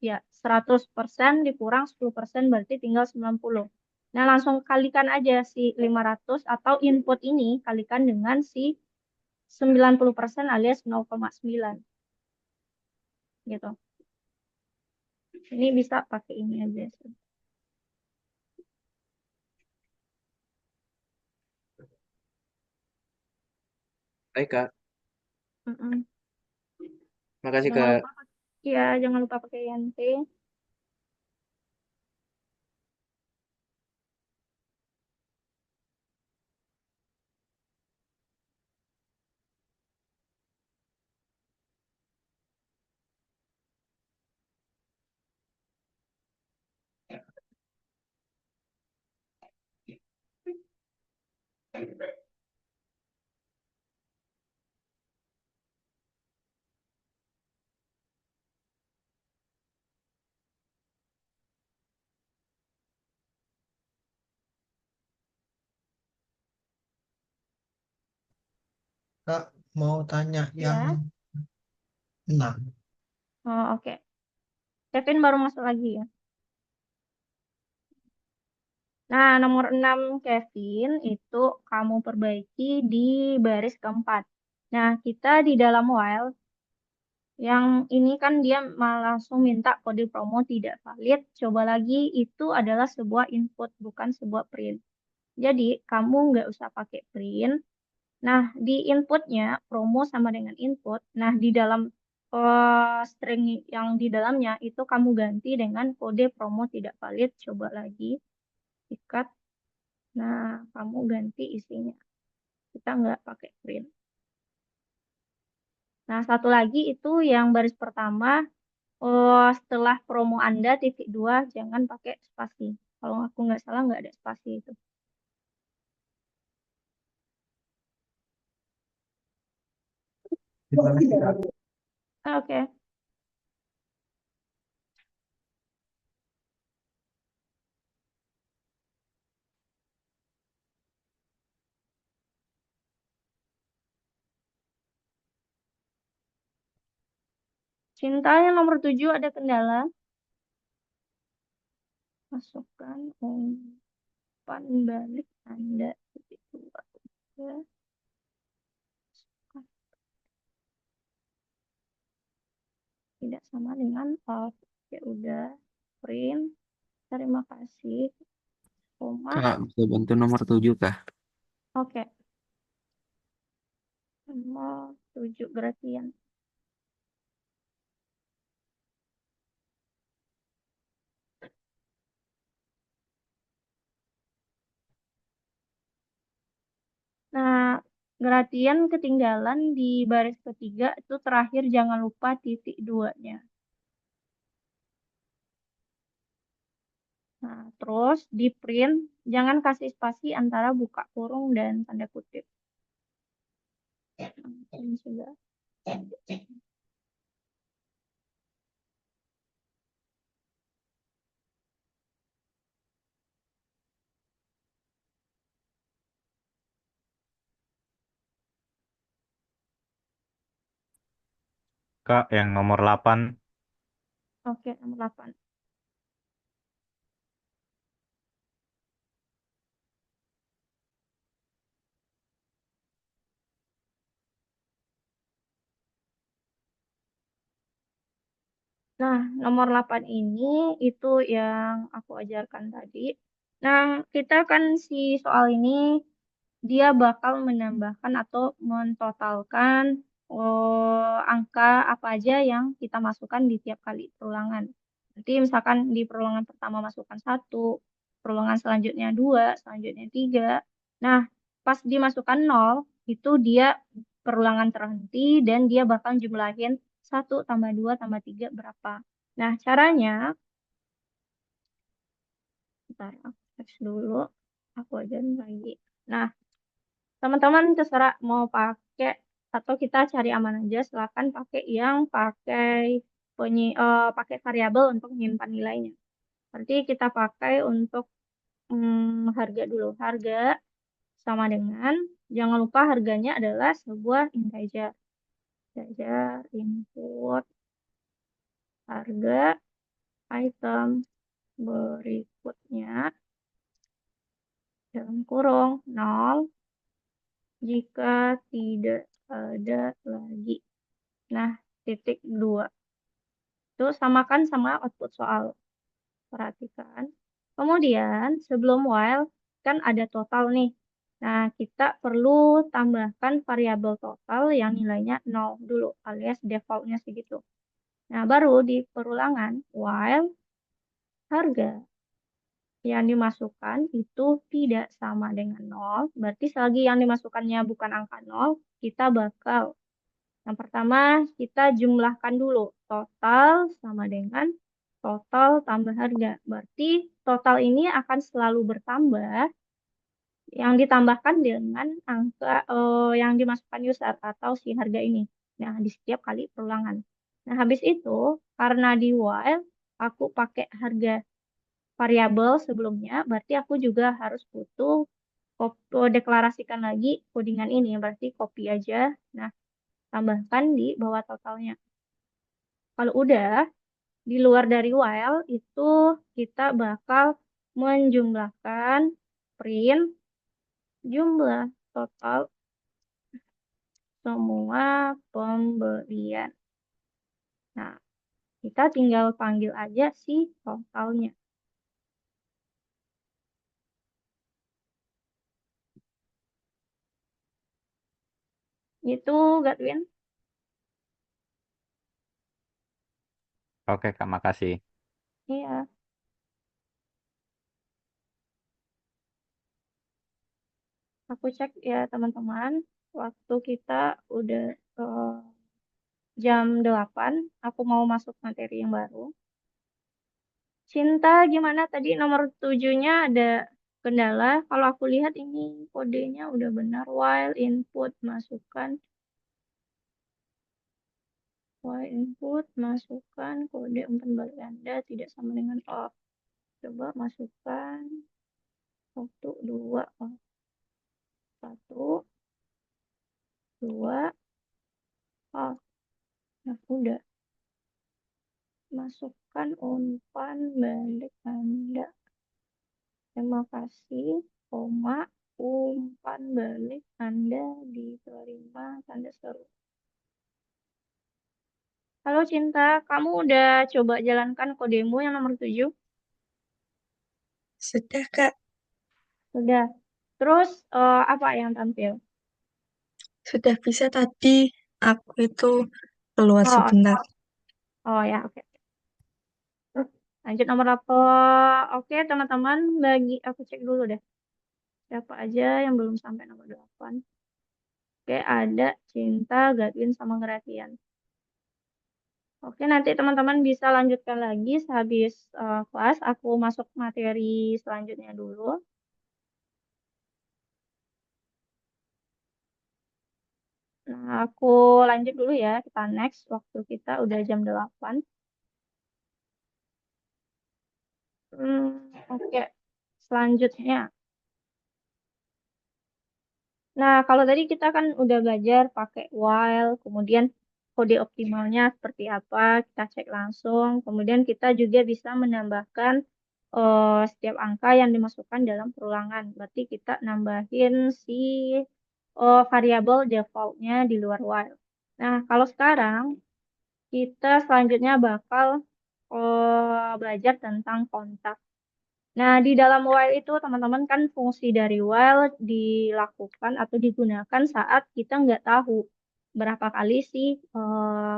Speaker 1: ya 100% dikurang 10% berarti tinggal 90. Nah, langsung kalikan aja si 500 atau input ini kalikan dengan si 90% alias 0,9 gitu. Ini bisa pakai ini aja sih.
Speaker 4: Baik Kak,
Speaker 1: Mm-mm.
Speaker 4: makasih
Speaker 1: Jangan
Speaker 4: Kak.
Speaker 1: lupa, ya jangan lupa pakai YNT.
Speaker 5: Kak, mau tanya yang
Speaker 1: Ya,
Speaker 5: 6.
Speaker 1: oh, oke. Kevin baru masuk lagi ya. Nah, nomor 6 Kevin itu kamu perbaiki di baris keempat. Nah, kita di dalam while yang ini kan dia malah langsung minta kode promo tidak valid. Coba lagi, itu adalah sebuah input, bukan sebuah print. Jadi, kamu nggak usah pakai print. Nah, di inputnya, promo sama dengan input. Nah, di dalam string yang di dalamnya, itu kamu ganti dengan kode promo tidak valid. Coba lagi, ikat. Nah, kamu ganti isinya. Kita nggak pakai print. Nah, satu lagi itu yang baris pertama, setelah promo Anda titik 2 jangan pakai spasi. Kalau aku nggak salah nggak ada spasi itu. Oke. Cinta yang nomor 7 ada kendala. Masukkan umpan balik Anda titik 2. Ya. Tidak sama dengan off. Ya udah, print. Terima kasih. Koma.
Speaker 4: Kak, bisa bantu nomor 7 kah?
Speaker 1: Oke. Nomor 7 gratian. Nah, gradian ketinggalan di baris ketiga itu terakhir jangan lupa titik 2-nya. Nah, terus di print jangan kasih spasi antara buka kurung dan tanda kutip. Nah, ini sudah.
Speaker 6: Kak, yang nomor 8.
Speaker 1: Oke, nomor 8. Nah, nomor 8 ini itu yang aku ajarkan tadi. Nah, kita kan si soal ini dia bakal menambahkan atau mentotalkan angka apa aja yang kita masukkan di tiap kali perulangan. Nanti misalkan di perulangan pertama masukkan 1, perulangan selanjutnya 2, selanjutnya 3. Nah, pas dimasukkan 0, itu dia perulangan terhenti dan dia bakal jumlahin 1 tambah 2 tambah 3 berapa. Nah, caranya, bentar, aku teks dulu, aku ajarin lagi. Nah, teman-teman terserah mau pakai atau kita cari aman aja, silakan pakai yang pakai variabel untuk menyimpan nilainya. Berarti kita pakai untuk harga dulu. Harga sama dengan, jangan lupa harganya adalah sebuah integer. Integer input harga item berikutnya dalam kurung 0 jika tidak ada lagi. Nah, titik 2. Itu samakan sama output soal. Perhatikan. Kemudian, sebelum while, kan ada total nih. Nah, kita perlu tambahkan variabel total yang nilainya 0 dulu, alias defaultnya segitu. Nah, baru di perulangan, while harga yang dimasukkan itu tidak sama dengan 0. Berarti selagi yang dimasukkannya bukan angka 0, kita bakal yang pertama, kita jumlahkan dulu. Total sama dengan total tambah harga. Berarti total ini akan selalu bertambah yang ditambahkan dengan angka yang dimasukkan user atau si harga ini. Nah, di setiap kali perulangan. Nah, habis itu, karena di while, aku pakai harga variabel sebelumnya, berarti aku juga harus butuh deklarasikan lagi codingan ini. Berarti copy aja. Nah, tambahkan di bawah totalnya. Kalau udah di luar dari while itu kita bakal menjumlahkan print jumlah total semua pembelian. Nah, kita tinggal panggil aja si totalnya. Gitu, Gatwin.
Speaker 6: Oke, Kak, makasih.
Speaker 1: Iya. Aku cek ya teman-teman. Waktu kita udah jam 8. Aku mau masuk materi yang baru. Cinta gimana tadi nomor 7-nya ada kendala. Kalau aku lihat ini kodenya udah benar. While input masukkan. While input masukkan kode umpan balik Anda tidak sama dengan off. Coba masukkan 1, 2, 1, 2, off. Nah, udah. Masukkan umpan balik Anda. Terima kasih, koma, umpan balik Anda diterima tanda seru. Halo Cinta, kamu udah coba jalankan kodemu yang nomor 7?
Speaker 7: Sudah, Kak.
Speaker 1: Sudah. Terus apa yang tampil?
Speaker 7: Sudah bisa tadi. Aku itu keluar
Speaker 1: Oh,
Speaker 7: sebentar.
Speaker 1: oh ya, oke. Lanjut nomor apa? Oke, teman-teman, bagi aku cek dulu deh. Siapa aja yang belum sampai nomor 8? Oke, ada Cinta, Gadwin, sama Gratian. Oke, nanti teman-teman bisa lanjutkan lagi sehabis kelas. Aku masuk materi selanjutnya dulu. Nah, aku lanjut dulu ya. Kita next. Waktu kita udah jam 8. Oke. Selanjutnya. Nah, kalau tadi kita kan udah belajar pakai while, kemudian kode optimalnya seperti apa, kita cek langsung. Kemudian kita juga bisa menambahkan setiap angka yang dimasukkan dalam perulangan. Berarti kita nambahin si variabel defaultnya di luar while. Nah, kalau sekarang kita selanjutnya bakal belajar tentang kontak. Nah, di dalam while itu teman-teman kan fungsi dari while dilakukan atau digunakan saat kita nggak tahu berapa kali sih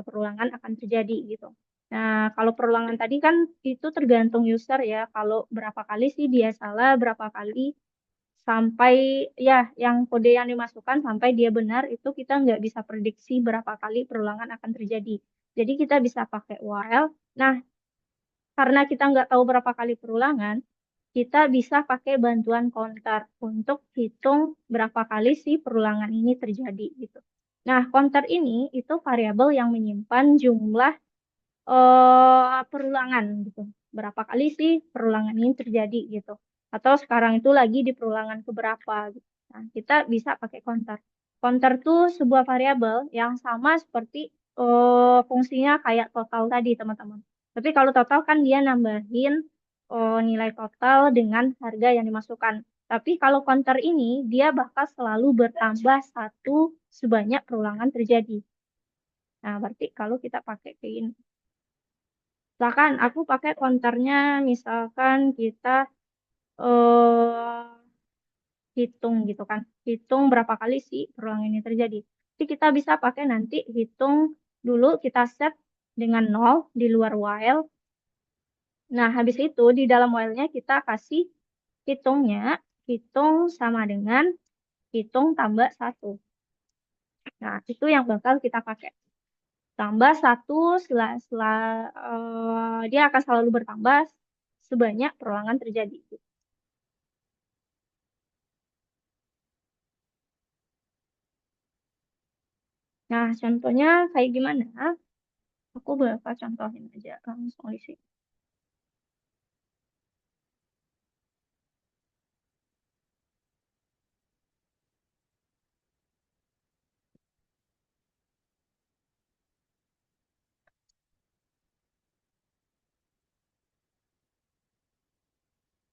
Speaker 1: perulangan akan terjadi gitu. Nah, kalau perulangan tadi kan itu tergantung user ya. Kalau berapa kali sih dia salah, berapa kali sampai ya yang kode yang dimasukkan sampai dia benar itu kita nggak bisa prediksi berapa kali perulangan akan terjadi. Jadi kita bisa pakai while. Nah, karena kita nggak tahu berapa kali perulangan, kita bisa pakai bantuan counter untuk hitung berapa kali sih perulangan ini terjadi gitu. Nah, counter ini itu variabel yang menyimpan jumlah perulangan gitu. Berapa kali sih perulangan ini terjadi gitu. Atau sekarang itu lagi di perulangan keberapa gitu. Nah, kita bisa pakai counter. Counter itu sebuah variabel yang sama seperti fungsinya kayak total tadi, teman-teman. Tapi kalau total kan dia nambahin nilai total dengan harga yang dimasukkan. Tapi kalau counter ini dia bakal selalu bertambah satu sebanyak perulangan terjadi. Nah, berarti kalau kita pakai kayak ini. Misalkan aku pakai counternya, misalkan kita eh, hitung gitu kan. Hitung berapa kali sih perulangan ini terjadi. Jadi kita bisa pakai nanti hitung dulu kita set dengan 0 di luar while. Nah, habis itu di dalam while-nya kita kasih hitungnya, hitung sama dengan hitung tambah 1. Nah, itu yang bakal kita pakai. Tambah 1 dia akan selalu bertambah sebanyak perulangan terjadi. Nah, contohnya kayak gimana? Aku bakal contohin aja langsung di sini.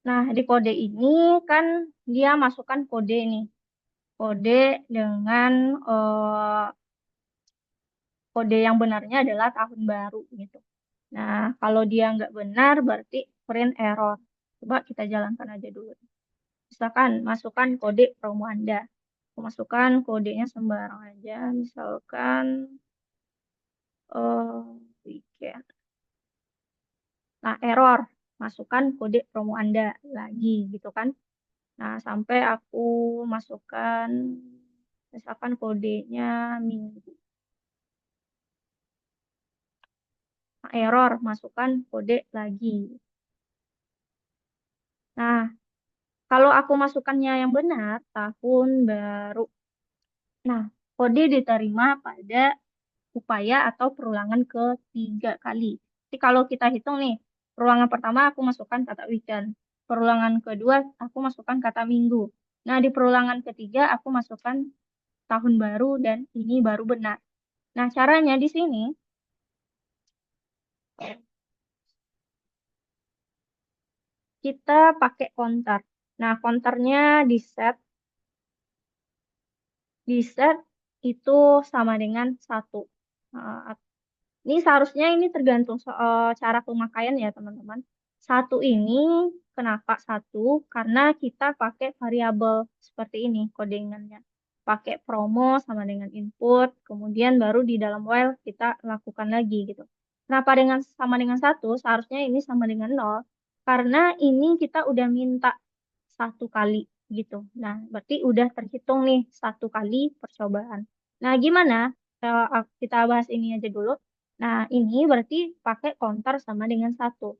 Speaker 1: Nah, di kode ini kan dia masukkan kode nih. Kode dengan kode yang benarnya adalah tahun baru gitu. Nah, kalau dia nggak benar berarti print error. Coba kita jalankan aja dulu. Misalkan masukkan kode promo Anda. Aku masukkan kodenya sembarang aja. Misalkan weekend. Nah, error. Masukkan kode promo Anda lagi gitu kan. Nah, sampai aku masukkan misalkan kodenya minggu. Nah, error, masukkan kode lagi. Nah, kalau aku masukkannya yang benar, tahun baru. Nah, kode diterima pada upaya atau perulangan ketiga kali. Jadi kalau kita hitung nih, perulangan pertama aku masukkan kata weekend. Perulangan kedua aku masukkan kata minggu. Nah, di perulangan ketiga aku masukkan tahun baru dan ini baru benar. Nah, caranya di sini kita pakai counter. Nah, counternya di set itu sama dengan 1. Nah, ini seharusnya ini tergantung cara pemakaian ya teman-teman. 1 ini kenapa 1? Karena kita pakai variabel seperti ini codingannya. Pakai promo sama dengan input, kemudian baru di dalam while kita lakukan lagi gitu. Kenapa dengan sama dengan 1? Seharusnya ini sama dengan 0. Karena ini kita udah minta 1 kali gitu. Nah, berarti udah terhitung nih 1 kali percobaan. Nah, gimana? Kita bahas ini aja dulu. Nah, ini berarti pakai counter sama dengan 1.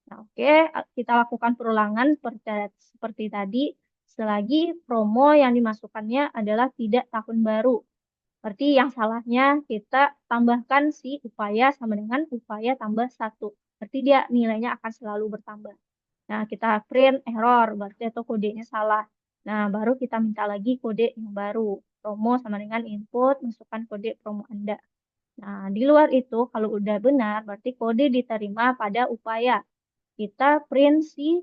Speaker 1: Nah, oke, kita lakukan perulangan seperti tadi. Selagi promo yang dimasukkannya adalah tidak tahun baru. Berarti yang salahnya kita tambahkan si upaya sama dengan upaya tambah 1. Berarti dia nilainya akan selalu bertambah. Nah, kita print error, berarti itu kodenya salah. Nah, baru kita minta lagi kode yang baru. Promo sama dengan input, masukkan kode promo Anda. Nah, di luar itu, kalau udah benar, berarti kode diterima pada upaya. Kita print si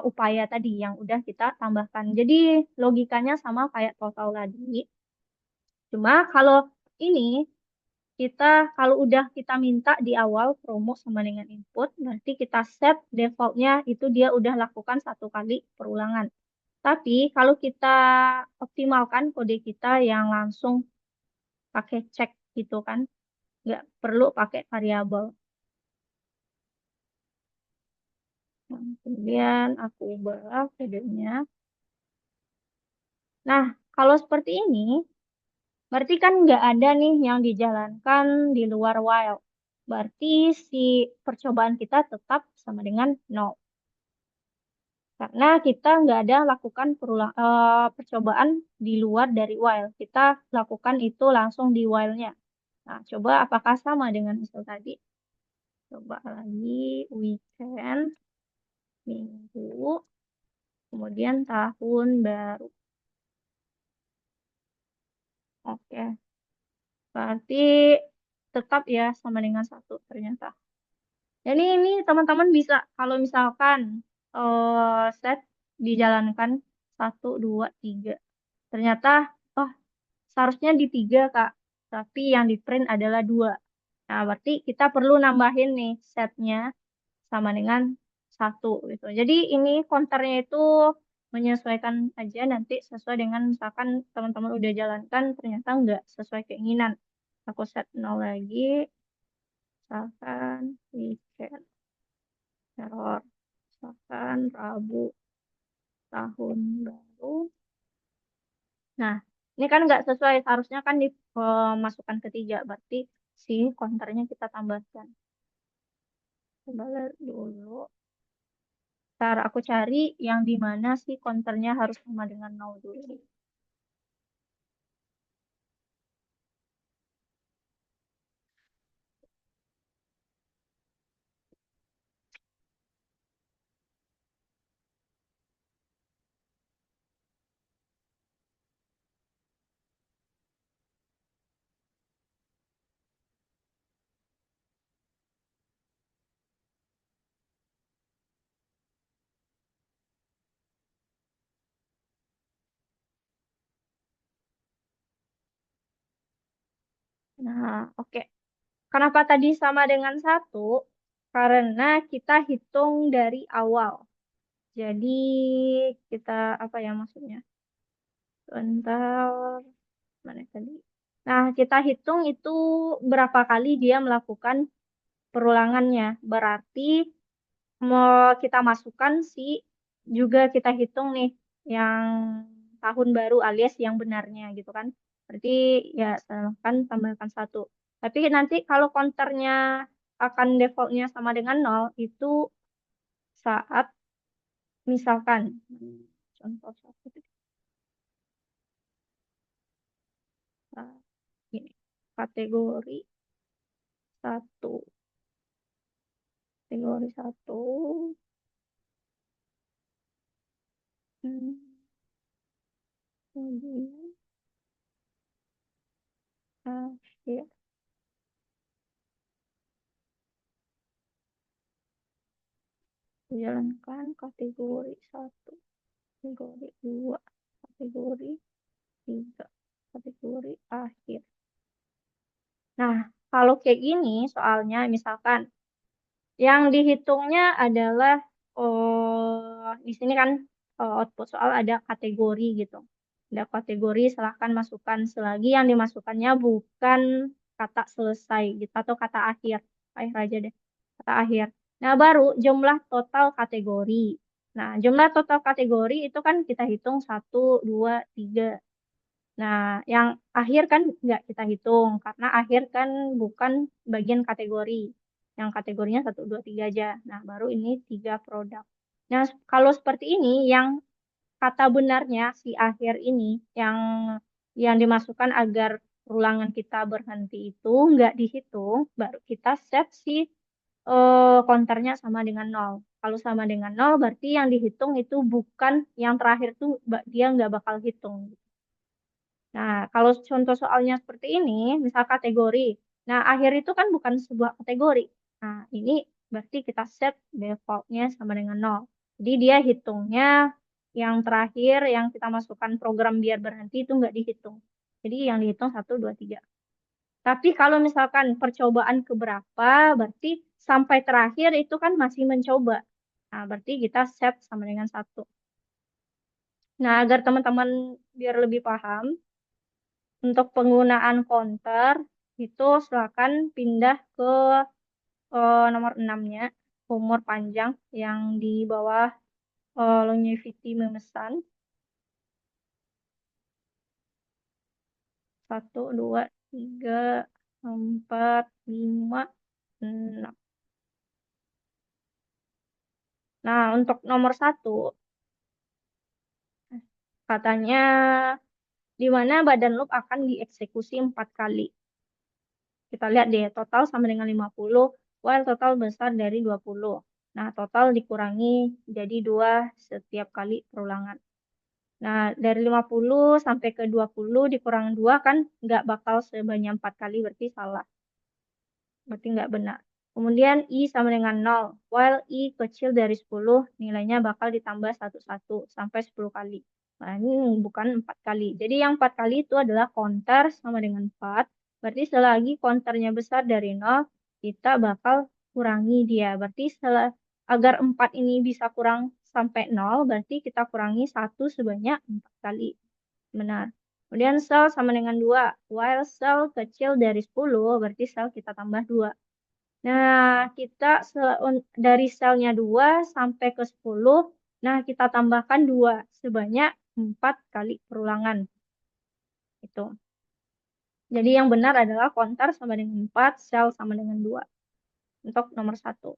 Speaker 1: upaya tadi yang udah kita tambahkan. Jadi, logikanya sama kayak total tadi. Cuma kalau ini, kita kalau udah kita minta di awal promo sama dengan input, nanti kita set defaultnya itu dia udah lakukan 1 kali perulangan. Tapi kalau kita optimalkan kode kita yang langsung pakai cek gitu kan, nggak perlu pakai variabel. Nah, kemudian aku ubah kodenya. Nah, kalau seperti ini, berarti kan nggak ada nih yang dijalankan di luar while. Berarti si percobaan kita tetap sama dengan 0. Karena kita nggak ada lakukan percobaan di luar dari while. Kita lakukan itu langsung di while-nya. Nah, coba apakah sama dengan misal tadi? Coba lagi weekend, minggu, kemudian tahun baru. Oke, berarti tetap ya sama dengan 1 ternyata. Jadi ini teman-teman bisa kalau misalkan set dijalankan 1, 2, 3. Ternyata, oh seharusnya di 3, Kak. Tapi yang di print adalah 2. Nah, berarti kita perlu nambahin nih setnya sama dengan 1 gitu. Jadi ini counternya itu menyesuaikan aja nanti sesuai dengan misalkan teman-teman udah jalankan ternyata nggak sesuai keinginan. Aku set 0 lagi, misalkan weekend error, misalkan Rabu tahun baru. Nah, ini kan nggak sesuai, seharusnya kan dimasukkan ketiga, berarti si counternya kita tambahkan. Coba lihat dulu. Ntar aku cari yang di mana sih counternya harus sama dengan 0 dulu. Nah, oke. Kenapa tadi sama dengan 1? Karena kita hitung dari awal. Jadi kita apa ya maksudnya? Bentar, mana tadi? Nah, kita hitung itu berapa kali dia melakukan perulangannya. Berarti mau kita masukkan juga kita hitung nih yang tahun baru alias yang benarnya gitu kan. Berarti ya tambahkan 1. Tapi nanti kalau counternya akan defaultnya sama dengan 0 itu saat misalkan contoh satu ini kategori 1 kategori 1 hmm, kemudian ya jalankan kategori 1 kategori 2 kategori 3 kategori akhir. Nah, kalau kayak gini soalnya misalkan yang dihitungnya adalah di sini kan output soal ada kategori gitu. Ada kategori silahkan masukkan selagi yang dimasukkannya bukan kata selesai gitu atau kata akhir. Akhir aja deh. Kata akhir. Nah, baru jumlah total kategori. Nah, jumlah total kategori itu kan kita hitung 1, 2, 3. Nah, yang akhir kan nggak kita hitung karena akhir kan bukan bagian kategori. Yang kategorinya 1, 2, 3 aja. Nah, baru ini 3 produk. Nah, kalau seperti ini, yang kata benarnya si akhir ini, yang dimasukkan agar ulangan kita berhenti itu nggak dihitung, baru kita set si counternya sama dengan 0. Kalau sama dengan 0, berarti yang dihitung itu bukan yang terakhir tuh dia nggak bakal hitung. Nah, kalau contoh soalnya seperti ini, misal kategori. Nah, akhir itu kan bukan sebuah kategori. Nah, ini berarti kita set defaultnya sama dengan 0. Jadi dia hitungnya yang terakhir yang kita masukkan program biar berhenti itu nggak dihitung. Jadi yang dihitung 1, 2, 3. Tapi kalau misalkan percobaan keberapa, berarti sampai terakhir itu kan masih mencoba. Nah, berarti kita set sama dengan 1. Nah, agar teman-teman biar lebih paham, untuk penggunaan counter itu silakan pindah ke nomor 6-nya, umur panjang yang di bawah longevity memesan. 1, 2, 3, 4, 5, 6. Nah, untuk nomor 1, katanya di mana badan loop akan dieksekusi 4 kali. Kita lihat deh, total sama dengan 50, while total besar dari 20. Nah, total dikurangi jadi 2 setiap kali perulangan. Nah, dari 50 sampai ke 20 dikurang 2 kan nggak bakal sebanyak 4 kali, berarti salah. Berarti nggak benar. Kemudian I sama dengan 0. While I kecil dari 10, nilainya bakal ditambah 1 sampai 10 kali. Nah, ini bukan 4 kali. Jadi yang 4 kali itu adalah counter sama dengan 4. Berarti selagi counternya besar dari 0, kita bakal kurangi dia. Berarti agar 4 ini bisa kurang sampai 0, berarti kita kurangi 1 sebanyak 4 kali. Benar. Kemudian sel sama dengan 2. While sel kecil dari 10, berarti sel kita tambah 2. Nah, kita dari selnya 2 sampai ke 10, nah kita tambahkan 2 sebanyak 4 kali perulangan. Itu. Jadi yang benar adalah counter sama dengan 4, sel sama dengan 2. Untuk nomor 1.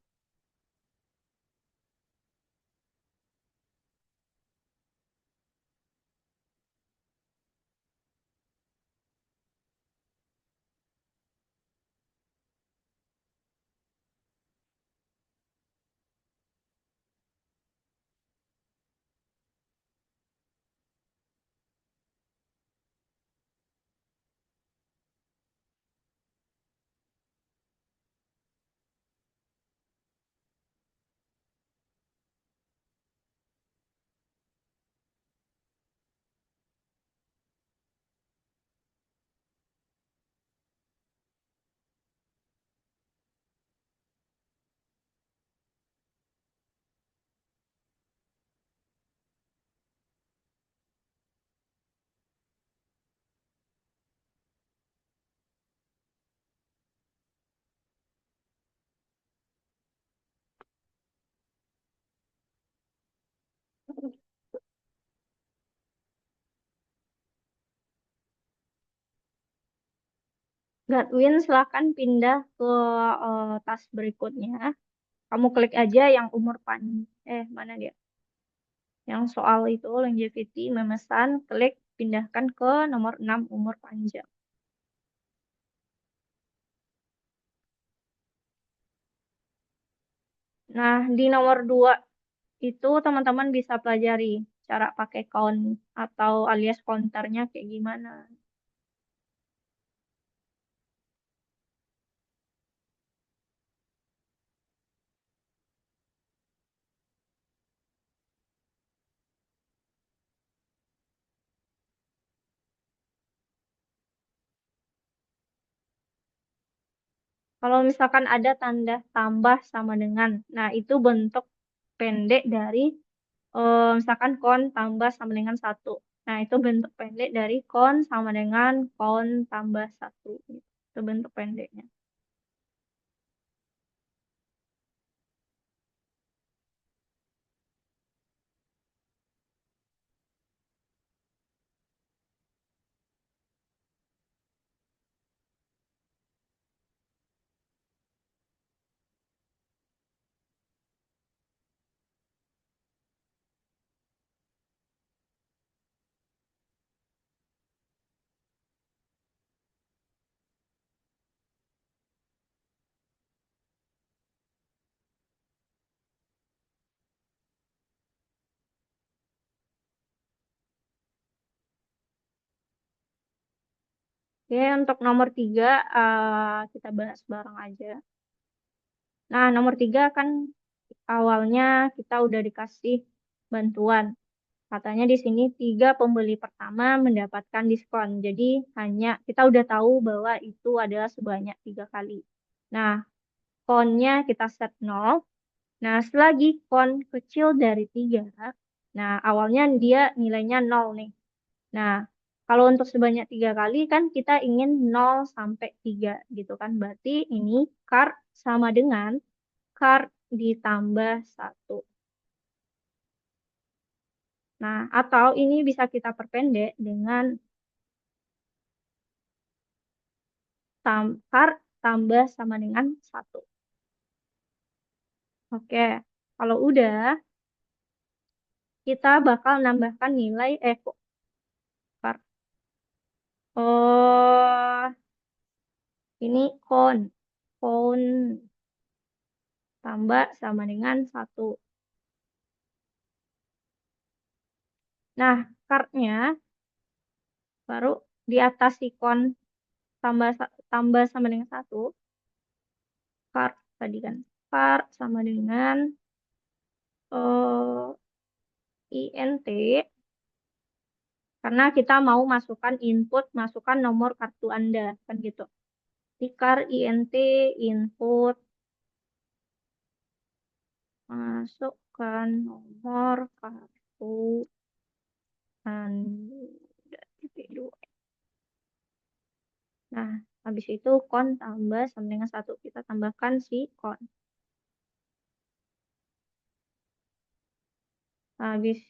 Speaker 1: Godwin, silahkan pindah ke tas berikutnya. Kamu klik aja yang umur mana dia? Yang soal itu, longevity, memesan, klik pindahkan ke nomor 6, umur panjang. Nah, di nomor 2 itu teman-teman bisa pelajari cara pakai count atau alias counternya kayak gimana. Kalau misalkan ada tanda tambah sama dengan, nah itu bentuk pendek dari misalkan kon tambah sama dengan 1. Nah itu bentuk pendek dari kon sama dengan kon tambah 1. Itu bentuk pendeknya. Oke, untuk nomor 3 kita bahas bareng aja. Nah, nomor 3 kan awalnya kita udah dikasih bantuan. Katanya di sini 3 pembeli pertama mendapatkan diskon. Jadi hanya kita udah tahu bahwa itu adalah sebanyak 3 kali. Nah, konnya kita set 0. Nah, selagi kon kecil dari 3, nah awalnya dia nilainya 0 nih. Nah, kalau untuk sebanyak 3 kali kan kita ingin 0 sampai 3 gitu kan. Berarti ini kar sama dengan kar ditambah 1. Nah, atau ini bisa kita perpendek dengan kar tambah sama dengan 1. Oke, kalau udah, kita bakal nambahkan nilai kar. Oh, ini kon tambah sama dengan 1. Nah, kartnya baru di atas si kon tambah sama dengan 1. Kar tadi kan. Kar sama dengan int. Karena kita mau masukkan nomor kartu Anda. Kan gitu. Tikar int input. Masukkan nomor kartu Anda. Titik 2. Nah, habis itu kon tambah sama dengan 1. Kita tambahkan si kon. Habis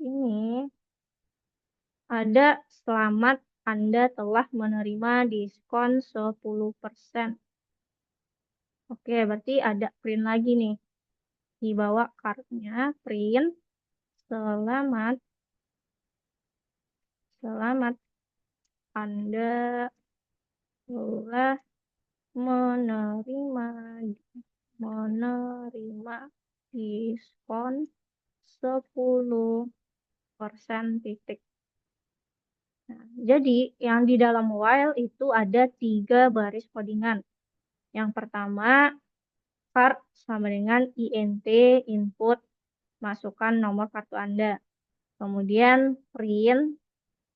Speaker 1: ini ada selamat Anda telah menerima diskon 10%. Oke, berarti ada print lagi nih. Dibawa kartunya, print, selamat Anda telah menerima diskon 10%. Titik. Nah, jadi yang di dalam while itu ada 3 baris codingan. Yang pertama, kar sama dengan int input, masukkan nomor kartu Anda. Kemudian print,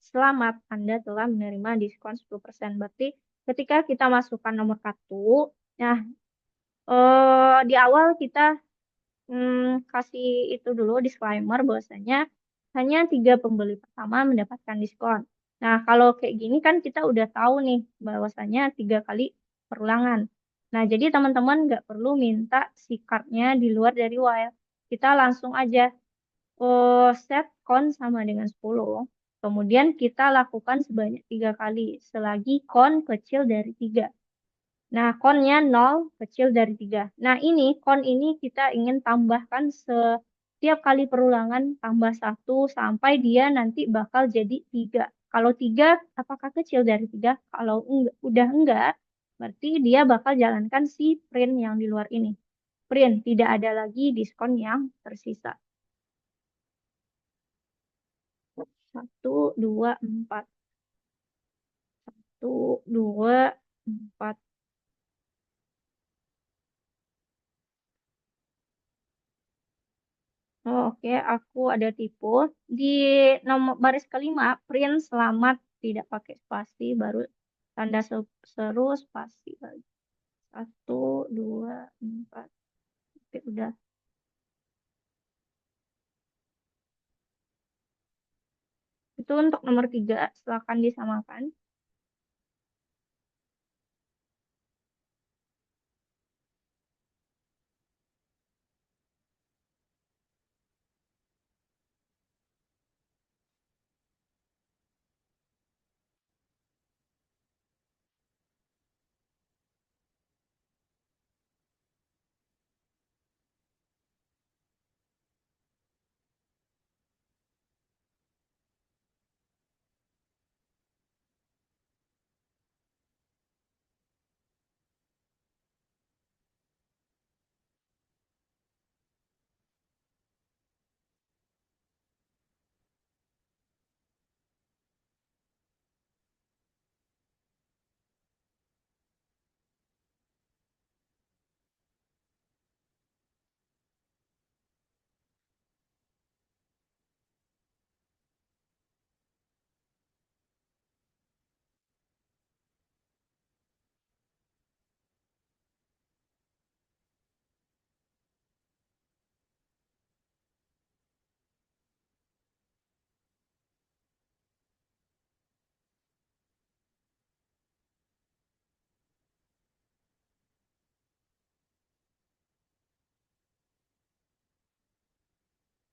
Speaker 1: selamat Anda telah menerima diskon 10%. Berarti ketika kita masukkan nomor kartu, nah di awal kita kasih itu dulu disclaimer bahwasanya hanya 3 pembeli pertama mendapatkan diskon. Nah, kalau kayak gini kan kita udah tahu nih bahwasanya 3 kali perulangan. Nah, jadi teman-teman nggak perlu minta si card-nya di luar dari while. Kita langsung aja set con sama dengan 10. Kemudian kita lakukan sebanyak 3 kali selagi kon kecil dari 3. Nah, konnya 0 kecil dari 3. Nah, ini kon ini kita ingin tambahkan setiap kali perulangan tambah 1 sampai dia nanti bakal jadi 3. Kalau 3, apakah kecil dari 3? Kalau udah enggak, berarti dia bakal jalankan si print yang di luar ini. Print, tidak ada lagi diskon yang tersisa. 1, 2, 4. 1, 2, 4. Oh, oke, aku ada tipu. Di nomor baris kelima, print selamat tidak pakai spasi, baru tanda seru spasi lagi. 1, 2, 4. Oke, udah. Itu untuk nomor 3, silakan disamakan.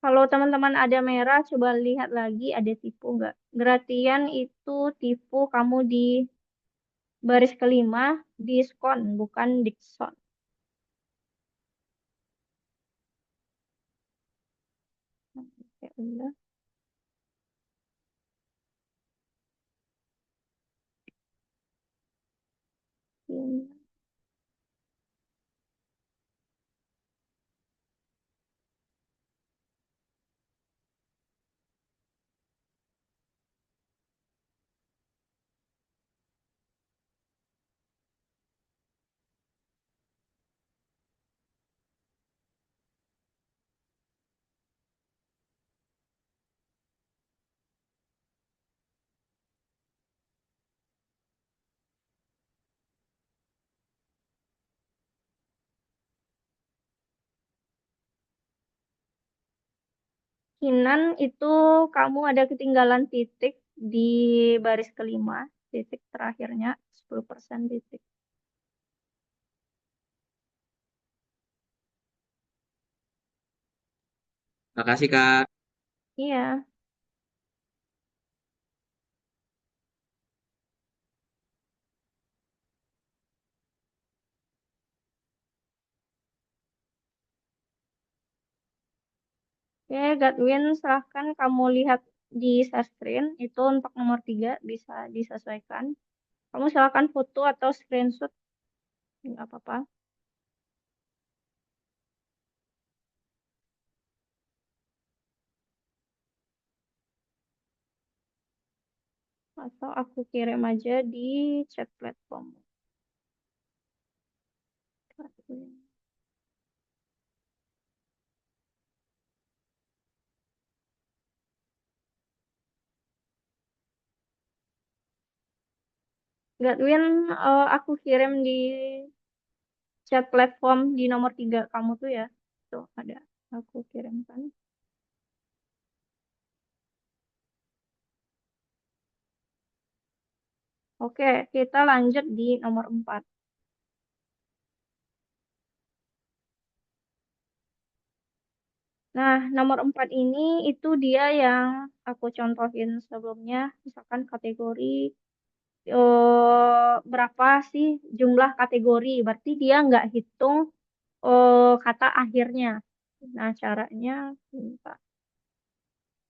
Speaker 1: Kalau teman-teman ada merah, coba lihat lagi ada tipu nggak. Gratian itu tipu kamu di baris kelima, diskon, bukan diskon. Oke, udah. Ini. Kinan itu kamu ada ketinggalan titik di baris kelima, titik terakhirnya 10% titik.
Speaker 4: Makasih, Kak.
Speaker 1: Iya, oke, Godwin, silahkan kamu lihat di share screen. Itu untuk nomor 3 bisa disesuaikan. Kamu silahkan foto atau screenshot, nggak apa-apa. Atau aku kirim aja di chat platform. Godwin, aku kirim di chat platform di nomor 3 kamu tuh ya. Tuh ada, aku kirimkan. Oke, kita lanjut di nomor 4. Nah, nomor 4 ini itu dia yang aku contohin sebelumnya. Misalkan kategori berapa sih jumlah kategori. Berarti dia nggak hitung kata akhirnya. Nah, caranya bentar.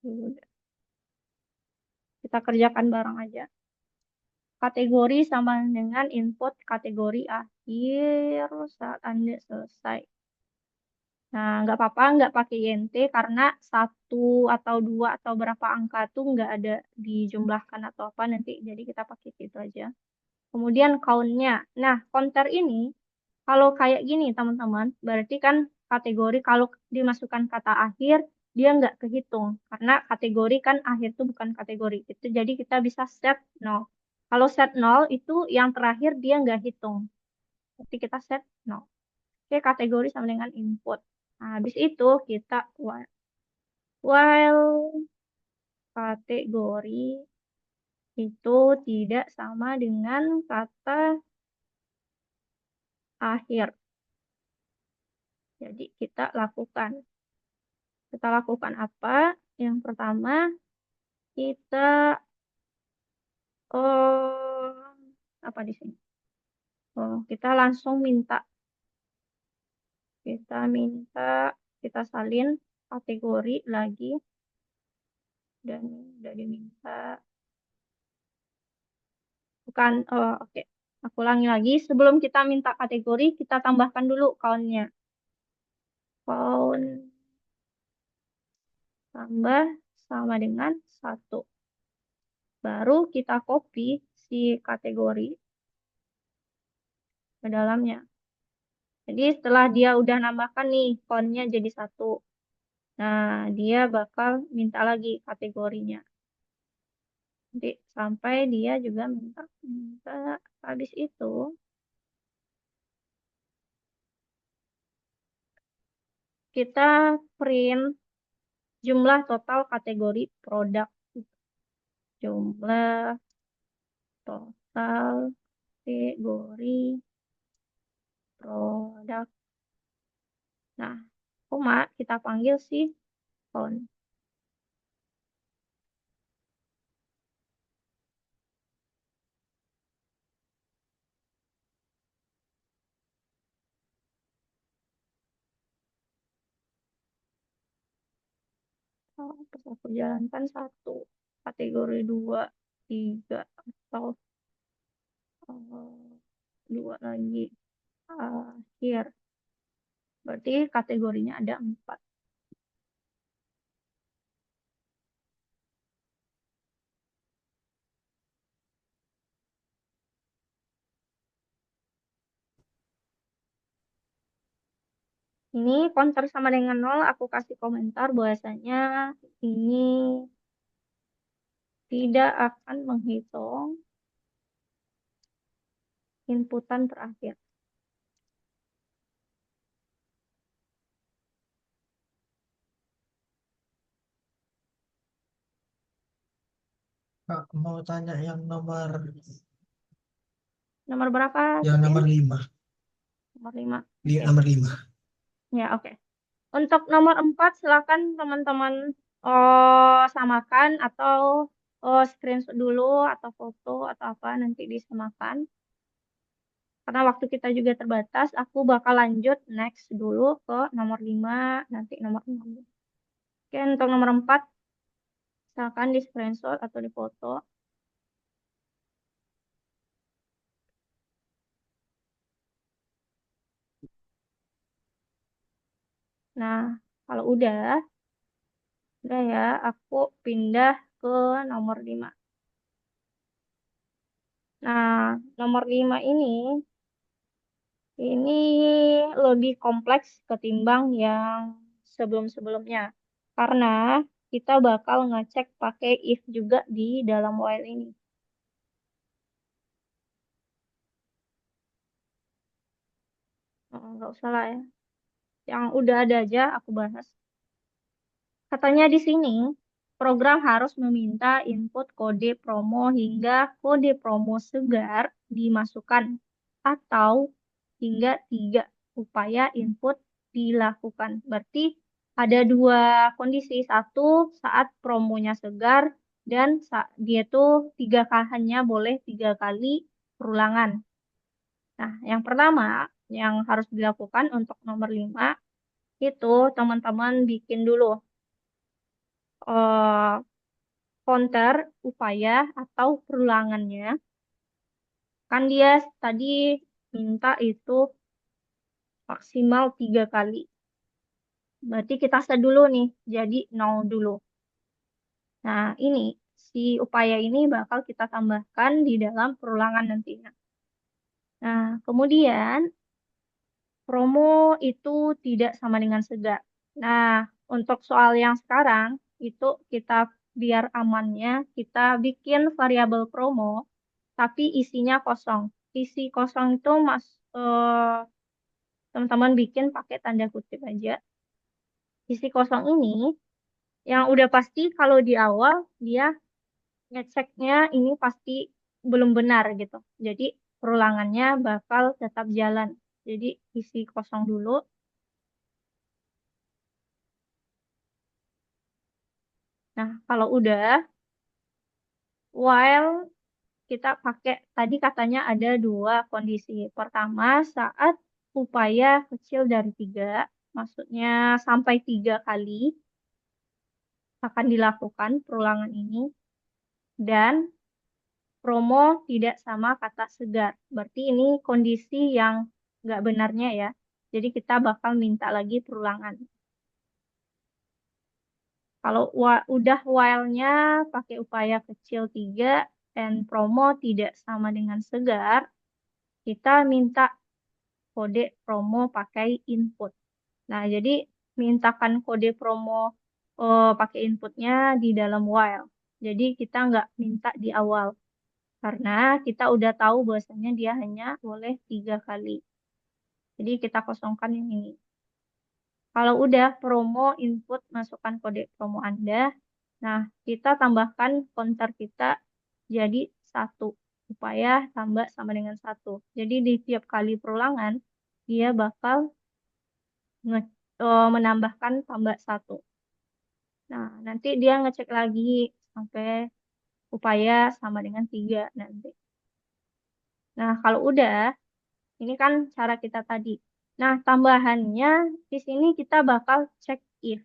Speaker 1: Udah. Kita kerjakan bareng aja. Kategori sama dengan input kategori akhir saat Anda selesai. Nah, nggak apa-apa, nggak pakai INT karena satu atau dua atau berapa angka tuh nggak ada dijumlahkan atau apa nanti. Jadi kita pakai itu aja. Kemudian count-nya. Nah, counter ini kalau kayak gini teman-teman, berarti kan kategori kalau dimasukkan kata akhir, dia nggak kehitung. Karena kategori kan akhir itu bukan kategori. Itu jadi kita bisa set 0. Kalau set 0 itu yang terakhir dia nggak hitung. Tapi kita set 0. Oke, kategori sama dengan input. Nah, habis itu kita while kategori itu tidak sama dengan kata akhir. Jadi kita lakukan. Kita lakukan apa? Yang pertama, kita apa di sini? Kita langsung minta. Kita salin kategori lagi. Dan udah diminta. Bukan, oke. Aku ulangi lagi. Sebelum kita minta kategori, kita tambahkan dulu count-nya. Count tambah sama dengan 1. Baru kita copy si kategori ke dalamnya. Jadi setelah dia udah nambahkan nih, count-nya jadi 1. Nah, dia bakal minta lagi kategorinya. Nanti sampai dia juga minta. Habis itu, kita print jumlah total kategori produk. Jumlah total kategori produk. Nah, koma kita panggil si count. Terus aku jalankan 1, kategori 2, 3, atau 2 lagi akhir. Berarti kategorinya ada 4. Ini counter sama dengan 0, aku kasih komentar bahwasanya ini tidak akan menghitung inputan terakhir.
Speaker 5: Kak, mau tanya yang nomor
Speaker 1: Nomor berapa?
Speaker 5: yang
Speaker 1: Sofian?
Speaker 5: nomor 5.
Speaker 1: Nomor 5.
Speaker 5: Nomor 5.
Speaker 1: Ya, oke. Untuk nomor 4, silakan teman-teman samakan atau screenshot dulu atau foto atau apa nanti disamakan. Karena waktu kita juga terbatas, aku bakal lanjut next dulu ke nomor 5, nanti nomor 6. Oke, untuk nomor 4, silakan di screenshot atau di foto. Nah, kalau udah ya, aku pindah ke nomor 5. Nah, nomor 5 ini lebih kompleks ketimbang yang sebelum-sebelumnya. Karena kita bakal ngecek pakai if juga di dalam while ini. Nggak usah lah ya. Yang udah ada aja aku bahas. Katanya di sini, program harus meminta input kode promo hingga kode promo segar dimasukkan atau hingga 3 upaya input dilakukan. Berarti ada dua kondisi. Satu, saat promonya segar, dan dia tuh hanya boleh 3 kali perulangan. Nah, yang pertama yang harus dilakukan untuk nomor 5 itu teman-teman bikin dulu eh, counter upaya atau perulangannya. Kan dia tadi minta itu maksimal 3 kali. Berarti kita set dulu nih, jadi 0 dulu. Nah, ini si upaya ini bakal kita tambahkan di dalam perulangan nantinya. Nah, kemudian promo itu tidak sama dengan segar. Nah, untuk soal yang sekarang, itu kita biar amannya, kita bikin variabel promo, tapi isinya kosong. Isi kosong itu teman-teman bikin pakai tanda kutip aja. Isi kosong ini, yang udah pasti kalau di awal, dia ngeceknya ini pasti belum benar gitu. Jadi perulangannya bakal tetap jalan. Jadi isi kosong dulu. Nah, kalau udah, while kita pakai, tadi katanya ada dua kondisi. Pertama, saat upaya kecil dari 3, maksudnya sampai 3 kali akan dilakukan perulangan ini. Dan promo tidak sama kata segar. Berarti ini kondisi yang nggak benarnya ya. Jadi kita bakal minta lagi perulangan. Kalau udah while-nya pakai upaya kecil 3 dan promo tidak sama dengan segar, kita minta kode promo pakai input. Nah, jadi mintakan kode promo pakai inputnya di dalam while. Jadi kita nggak minta di awal. Karena kita udah tahu bahwasanya dia hanya boleh 3 kali. Jadi kita kosongkan yang ini. Kalau udah promo input, masukkan kode promo Anda. Nah, kita tambahkan counter kita jadi 1. Upaya tambah sama dengan 1. Jadi di tiap kali perulangan, dia bakal menambahkan tambah 1. Nah, nanti dia ngecek lagi sampai upaya sama dengan 3 nanti. Nah, kalau udah, ini kan cara kita tadi. Nah, tambahannya di sini kita bakal cek if.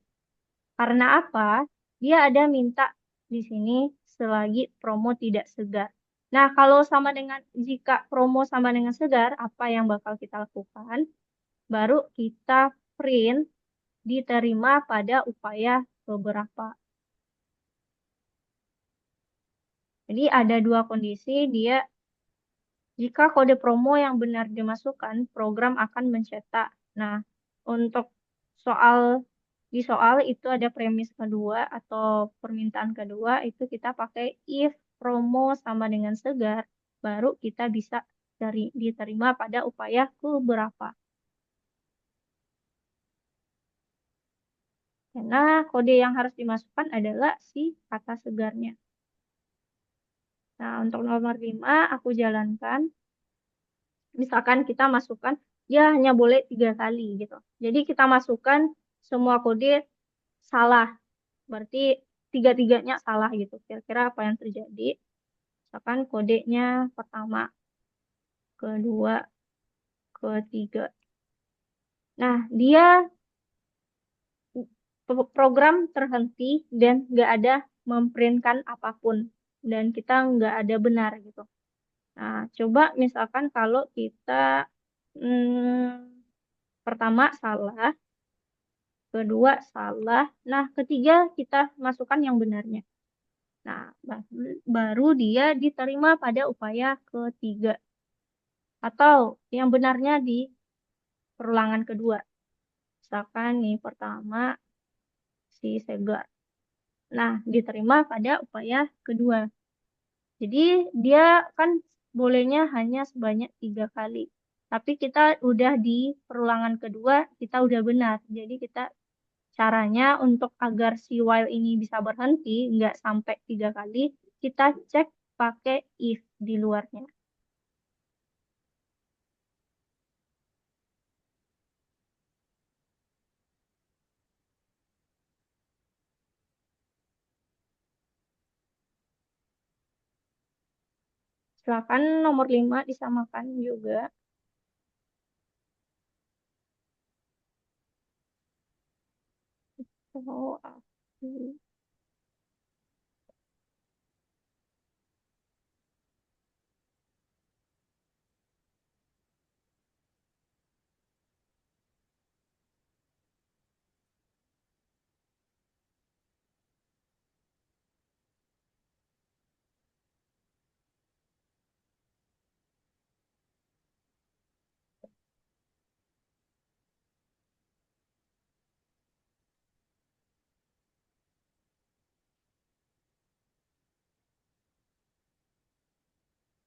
Speaker 1: Karena apa? Dia ada minta di sini selagi promo tidak segar. Nah, kalau jika promo sama dengan segar, apa yang bakal kita lakukan? Baru kita print diterima pada upaya beberapa. Jadi ada dua kondisi, jika kode promo yang benar dimasukkan, program akan mencetak. Nah, untuk di soal itu ada premis kedua atau permintaan kedua, itu kita pakai if promo sama dengan segar, baru kita bisa diterima pada upaya keberapa. Karena kode yang harus dimasukkan adalah si kata segarnya. Nah, untuk nomor 5, aku jalankan. Misalkan kita masukkan, dia hanya boleh 3 kali gitu. Jadi kita masukkan semua kode salah. Berarti 3-3-nya salah gitu. Kira-kira apa yang terjadi? Misalkan kodenya pertama, kedua, ketiga. Nah, dia program terhenti dan nggak ada memprintkan apapun. Dan kita nggak ada benar gitu. Nah, coba misalkan kalau kita pertama salah, kedua salah, nah ketiga kita masukkan yang benarnya. Nah, baru dia diterima pada upaya ketiga. Atau yang benarnya di perulangan kedua. Misalkan nih pertama si segar. Nah, diterima pada upaya kedua. Jadi dia kan bolehnya hanya sebanyak 3 kali. Tapi kita udah di perulangan kedua, kita udah benar. Jadi caranya untuk agar si while ini bisa berhenti, nggak sampai 3 kali, kita cek pakai if di luarnya. Silakan nomor 5 disamakan juga. Oh, aku.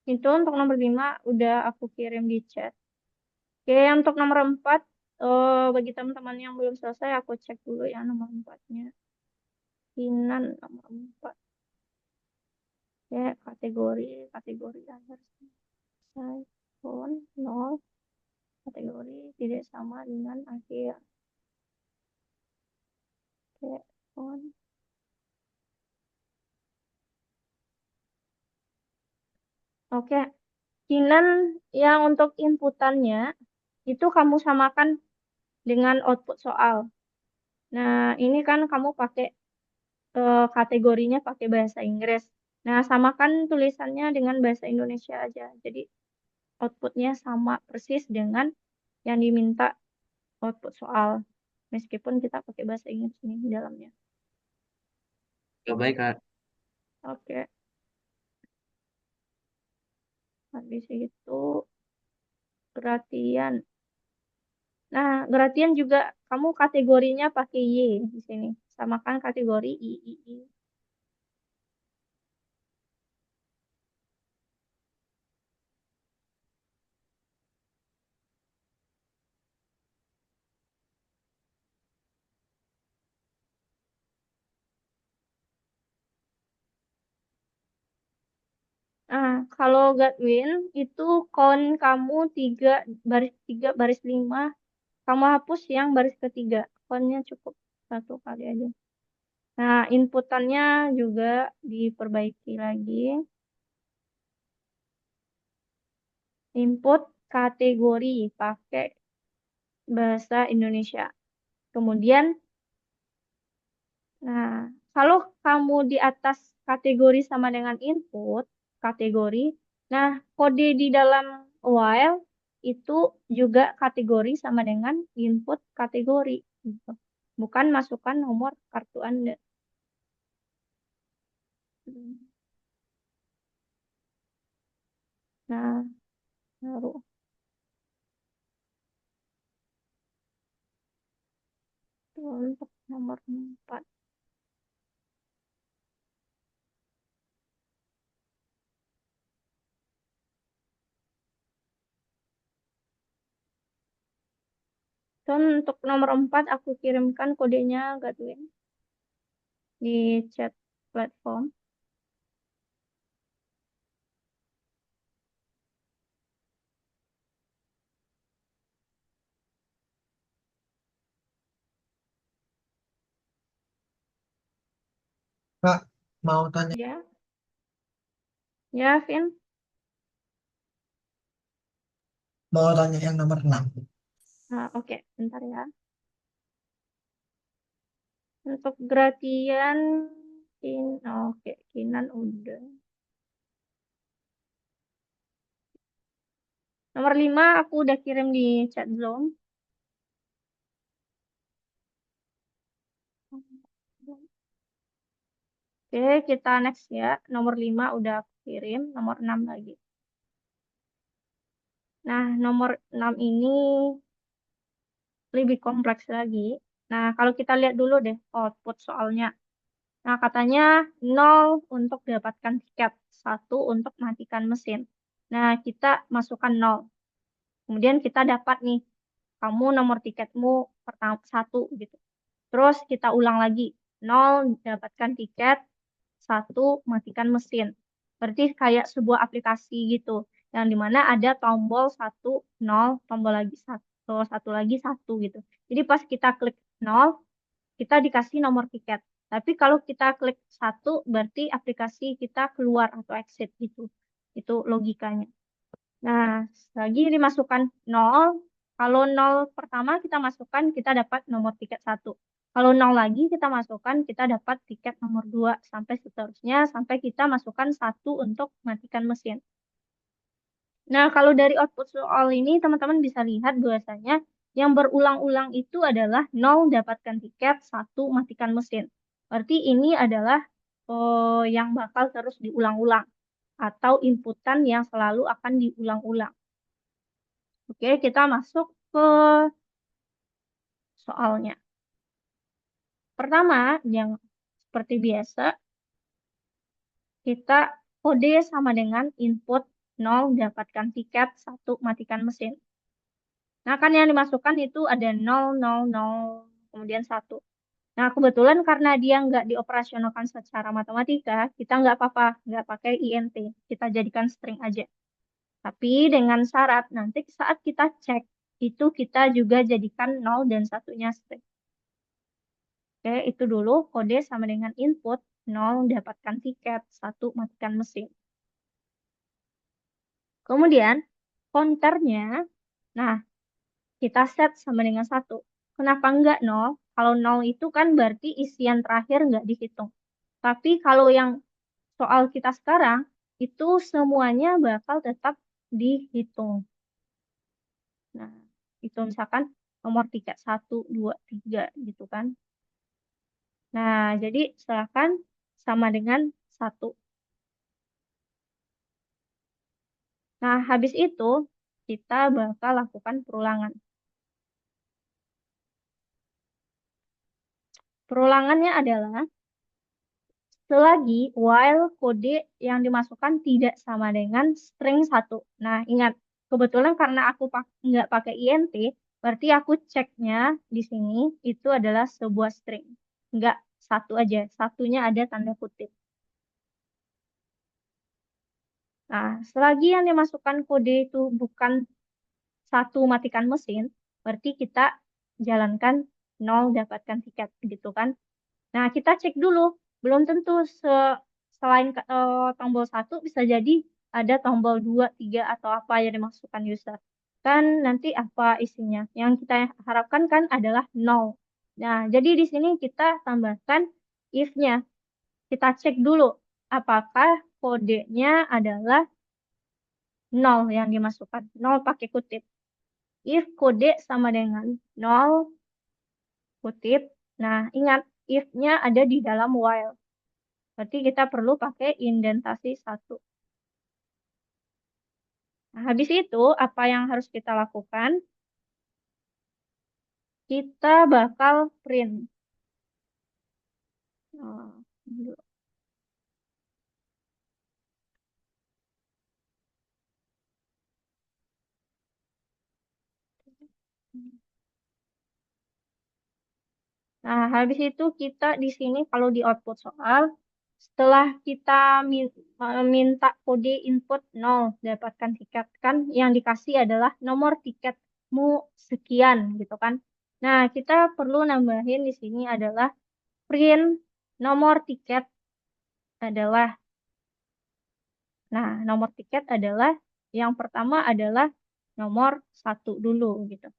Speaker 1: Itu untuk nomor 5 udah aku kirim di chat. Oke, untuk nomor 4, bagi teman-teman yang belum selesai, aku cek dulu ya nomor 4-nya. Kinan nomor 4. Oke, kategori akhir selesai. Phone 0, kategori tidak sama dengan akhir. Oke, phone. Oke, Kinan yang untuk inputannya itu kamu samakan dengan output soal. Nah, ini kan kamu pakai kategorinya pakai bahasa Inggris. Nah, samakan tulisannya dengan bahasa Indonesia aja. Jadi, outputnya sama persis dengan yang diminta output soal. Meskipun kita pakai bahasa Inggris nih di dalamnya.
Speaker 4: Ya, baik, Kak.
Speaker 1: Oke, habis itu gratian. Nah, gratian juga kamu kategorinya pakai Y di sini. Samakan kategori I, I, I. Nah, kalau Godwin itu count kamu 3 baris 5. Kamu hapus yang baris ketiga. Countnya cukup 1 kali aja. Nah, inputannya juga diperbaiki lagi. Input kategori pakai bahasa Indonesia. Kemudian, nah, kalau kamu di atas kategori sama dengan input kategori, nah, kode di dalam while itu juga kategori sama dengan input kategori. Gitu. Bukan masukkan nomor kartu Anda. Nah, baru untuk nomor 4. Dan untuk nomor 4 aku kirimkan kodenya Godwin di chat platform.
Speaker 5: Kak, mau tanya,
Speaker 1: Ya, ya, Vin.
Speaker 5: mau tanya yang nomor 6.
Speaker 1: Nah, oke, bentar ya. Untuk gratian, oke, Kinan udah. Nomor 5 aku udah kirim di chat Zoom. Oke, kita next ya. Nomor 5 udah aku kirim, nomor 6 lagi. Nah, nomor 6 ini lebih kompleks lagi. Nah, kalau kita lihat dulu deh output soalnya. Nah, katanya 0 untuk dapatkan tiket, 1 untuk matikan mesin. Nah, kita masukkan 0. Kemudian kita dapat nih, kamu nomor tiketmu pertama 1 gitu. Terus kita ulang lagi, 0 dapatkan tiket, 1 matikan mesin. Berarti kayak sebuah aplikasi gitu, yang dimana ada tombol 1, 0, tombol lagi 1, 1 lagi 1 gitu. Jadi pas kita klik 0, kita dikasih nomor tiket. Tapi kalau kita klik 1, berarti aplikasi kita keluar atau exit gitu. Itu logikanya. Nah, lagi dimasukkan 0. Kalau 0 pertama kita masukkan, kita dapat nomor tiket 1. Kalau 0 lagi kita masukkan, kita dapat tiket nomor 2. Sampai seterusnya, sampai kita masukkan 1 untuk matikan mesin. Nah, kalau dari output soal ini, teman-teman bisa lihat bahwasanya yang berulang-ulang itu adalah 0 dapatkan tiket, 1 matikan mesin. Berarti ini adalah yang bakal terus diulang-ulang atau inputan yang selalu akan diulang-ulang. Oke, kita masuk ke soalnya. Pertama, yang seperti biasa, kita kode sama dengan input 0 dapatkan tiket, 1 matikan mesin. Nah, kan yang dimasukkan itu ada 0, 0, 0, kemudian 1. Nah, kebetulan karena dia nggak dioperasionalkan secara matematika, kita nggak apa-apa, nggak pakai INT. Kita jadikan string aja. Tapi dengan syarat nanti saat kita cek, itu kita juga jadikan 0 dan 1-nya string. Oke, itu dulu kode sama dengan input 0 dapatkan tiket, 1 matikan mesin. Kemudian counternya, nah kita set sama dengan 1. Kenapa enggak 0? Kalau 0 itu kan berarti isian terakhir nggak dihitung. Tapi kalau yang soal kita sekarang, itu semuanya bakal tetap dihitung. Nah, itu misalkan nomor tiket 1, 2, 3 gitu kan. Nah, jadi silakan sama dengan 1. Nah, habis itu kita bakal lakukan perulangan. Perulangannya adalah selagi while kode yang dimasukkan tidak sama dengan string 1. Nah, ingat, kebetulan karena aku nggak pakai INT, berarti aku ceknya di sini itu adalah sebuah string. Nggak 1 aja, satunya ada tanda kutip. Nah, selagi yang dimasukkan kode itu bukan 1 matikan mesin, berarti kita jalankan 0 dapatkan tiket, gitu kan. Nah, kita cek dulu. Belum tentu selain tombol 1 bisa jadi ada tombol 2, 3, atau apa yang dimasukkan user. Kan nanti apa isinya. Yang kita harapkan kan adalah 0. Nah, jadi di sini kita tambahkan if-nya. Kita cek dulu apakah kodenya adalah 0 yang dimasukkan. 0 pakai kutip. If kode sama dengan 0 kutip. Nah, ingat if-nya ada di dalam while. Berarti kita perlu pakai indentasi 1. Nah, habis itu, apa yang harus kita lakukan? Kita bakal print. Nah, habis itu kita di sini kalau di output soal, setelah kita minta kode input 0 dapatkan tiket, kan yang dikasih adalah nomor tiketmu sekian gitu kan. Nah, kita perlu nambahin di sini adalah print nomor tiket adalah, nah nomor tiket adalah yang pertama adalah nomor 1 dulu gitu.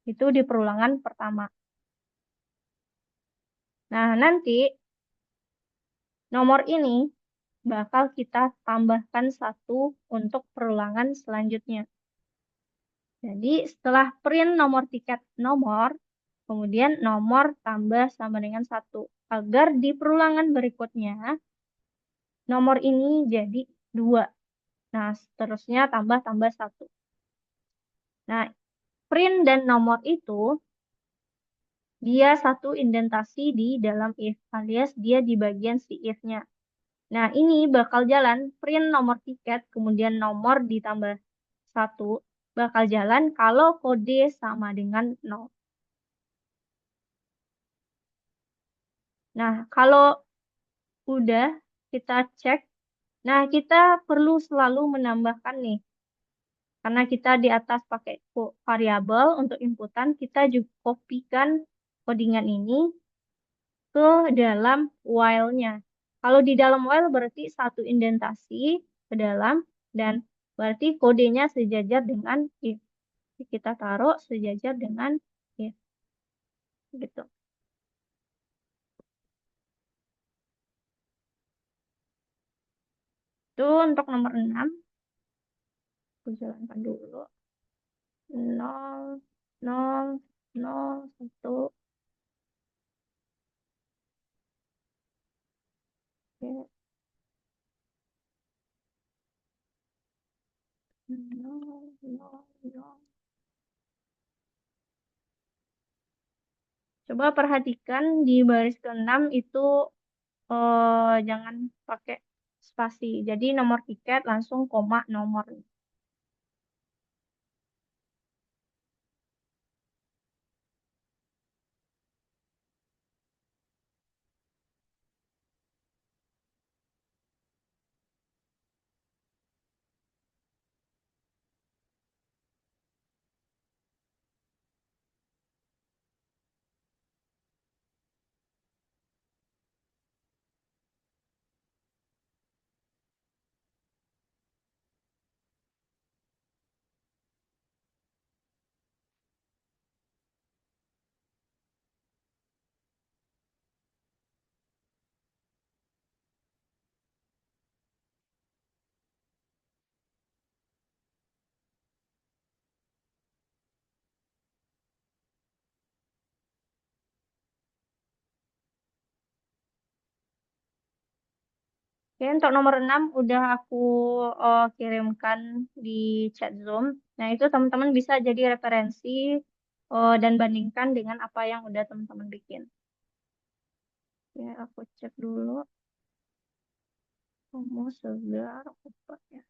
Speaker 1: Itu di perulangan pertama. Nah, nanti nomor ini bakal kita tambahkan 1 untuk perulangan selanjutnya. Jadi setelah print nomor tiket nomor, kemudian nomor tambah sama dengan 1. Agar di perulangan berikutnya, nomor ini jadi 2. Nah, seterusnya tambah 1. Nah, print dan nomor itu, dia satu indentasi di dalam if, alias dia di bagian si if-nya. Nah, ini bakal jalan print nomor tiket, kemudian nomor ditambah 1, bakal jalan kalau kode sama dengan 0. Nah, kalau udah kita cek, nah kita perlu selalu menambahkan nih. Karena kita di atas pakai variabel untuk inputan, kita juga kopikan codingan ini ke dalam while-nya. Kalau di dalam while berarti satu indentasi, ke dalam, dan berarti kodenya sejajar dengan if. Kita taruh sejajar dengan if. Gitu. Itu untuk nomor 6. Aku jalankan dulu. 0, 0, 0, 1. Oke. 0, 0, 0. Coba perhatikan di baris ke-6 itu jangan pakai spasi. Jadi nomor tiket langsung koma nomor. Oke, untuk nomor 6 udah aku kirimkan di chat Zoom. Nah, itu teman-teman bisa jadi referensi dan bandingkan dengan apa yang udah teman-teman bikin. Ya, aku cek dulu. Kamu segar apa ya?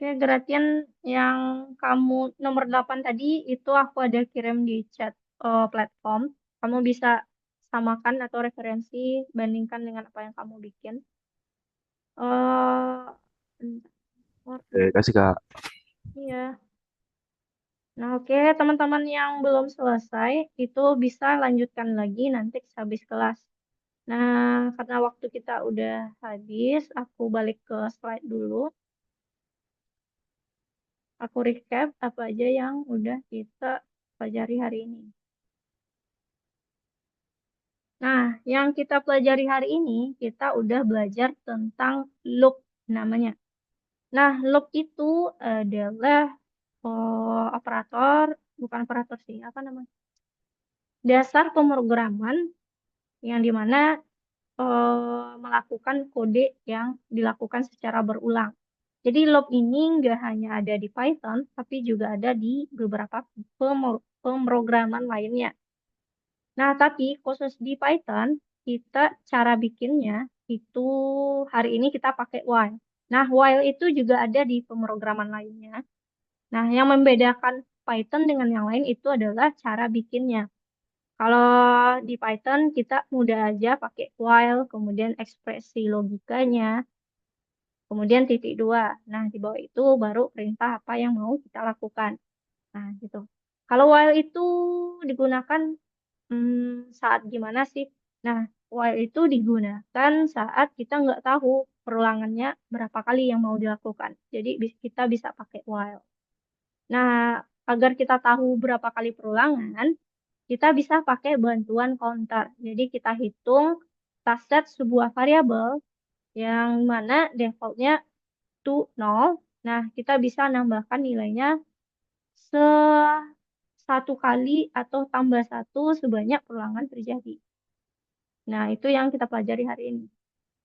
Speaker 1: Oke, Gratian yang kamu nomor 8 tadi itu aku ada kirim di chat platform. Kamu bisa samakan atau referensi, bandingkan dengan apa yang kamu bikin. Bentar.
Speaker 3: Kasih Kak.
Speaker 1: Iya. Nah, oke, teman-teman yang belum selesai itu bisa lanjutkan lagi nanti habis kelas. Nah, karena waktu kita udah habis, aku balik ke slide dulu. Aku recap apa aja yang udah kita pelajari hari ini. Nah, yang kita pelajari hari ini, kita udah belajar tentang loop namanya. Nah, loop itu adalah bukan operator sih, apa namanya? Dasar pemrograman yang dimana melakukan kode yang dilakukan secara berulang. Jadi loop ini nggak hanya ada di Python, tapi juga ada di beberapa pemrograman lainnya. Nah, tapi khusus di Python, kita cara bikinnya itu hari ini kita pakai while. Nah, while itu juga ada di pemrograman lainnya. Nah, yang membedakan Python dengan yang lain itu adalah cara bikinnya. Kalau di Python kita mudah aja pakai while, kemudian ekspresi logikanya, kemudian titik dua. Nah, di bawah itu baru perintah apa yang mau kita lakukan. Nah, gitu. Kalau while itu digunakan saat gimana sih? Nah, while itu digunakan saat kita nggak tahu perulangannya berapa kali yang mau dilakukan. Jadi kita bisa pakai while. Nah, agar kita tahu berapa kali perulangan, kita bisa pakai bantuan counter. Jadi kita hitung, kita set sebuah variabel yang mana defaultnya to 0. Nah, kita bisa nambahkan nilainya satu kali atau tambah satu sebanyak perulangan terjadi. Nah, itu yang kita pelajari hari ini.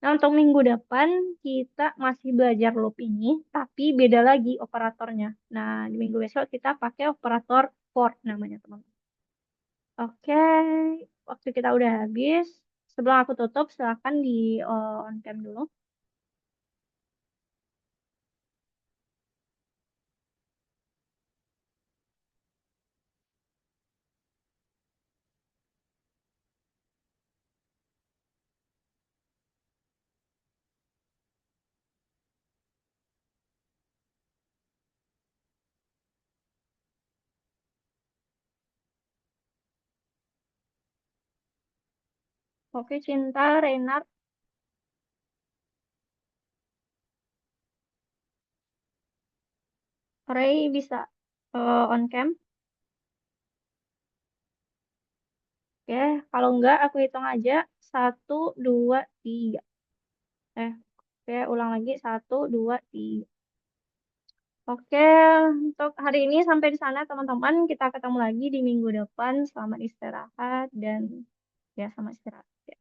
Speaker 1: Nah, untuk minggu depan kita masih belajar loop ini, tapi beda lagi operatornya. Nah, di minggu besok kita pakai operator for namanya, teman-teman. Oke, waktu kita udah habis. Sebelum aku tutup, silakan di on cam dulu. Oke, Cinta, Renard, Ray bisa on cam. Oke, kalau enggak aku hitung aja. 1, 2, 3. Oke, ulang lagi. 1, 2, 3. Oke, untuk hari ini sampai di sana teman-teman. Kita ketemu lagi di minggu depan. Selamat istirahat dan ya selamat istirahat.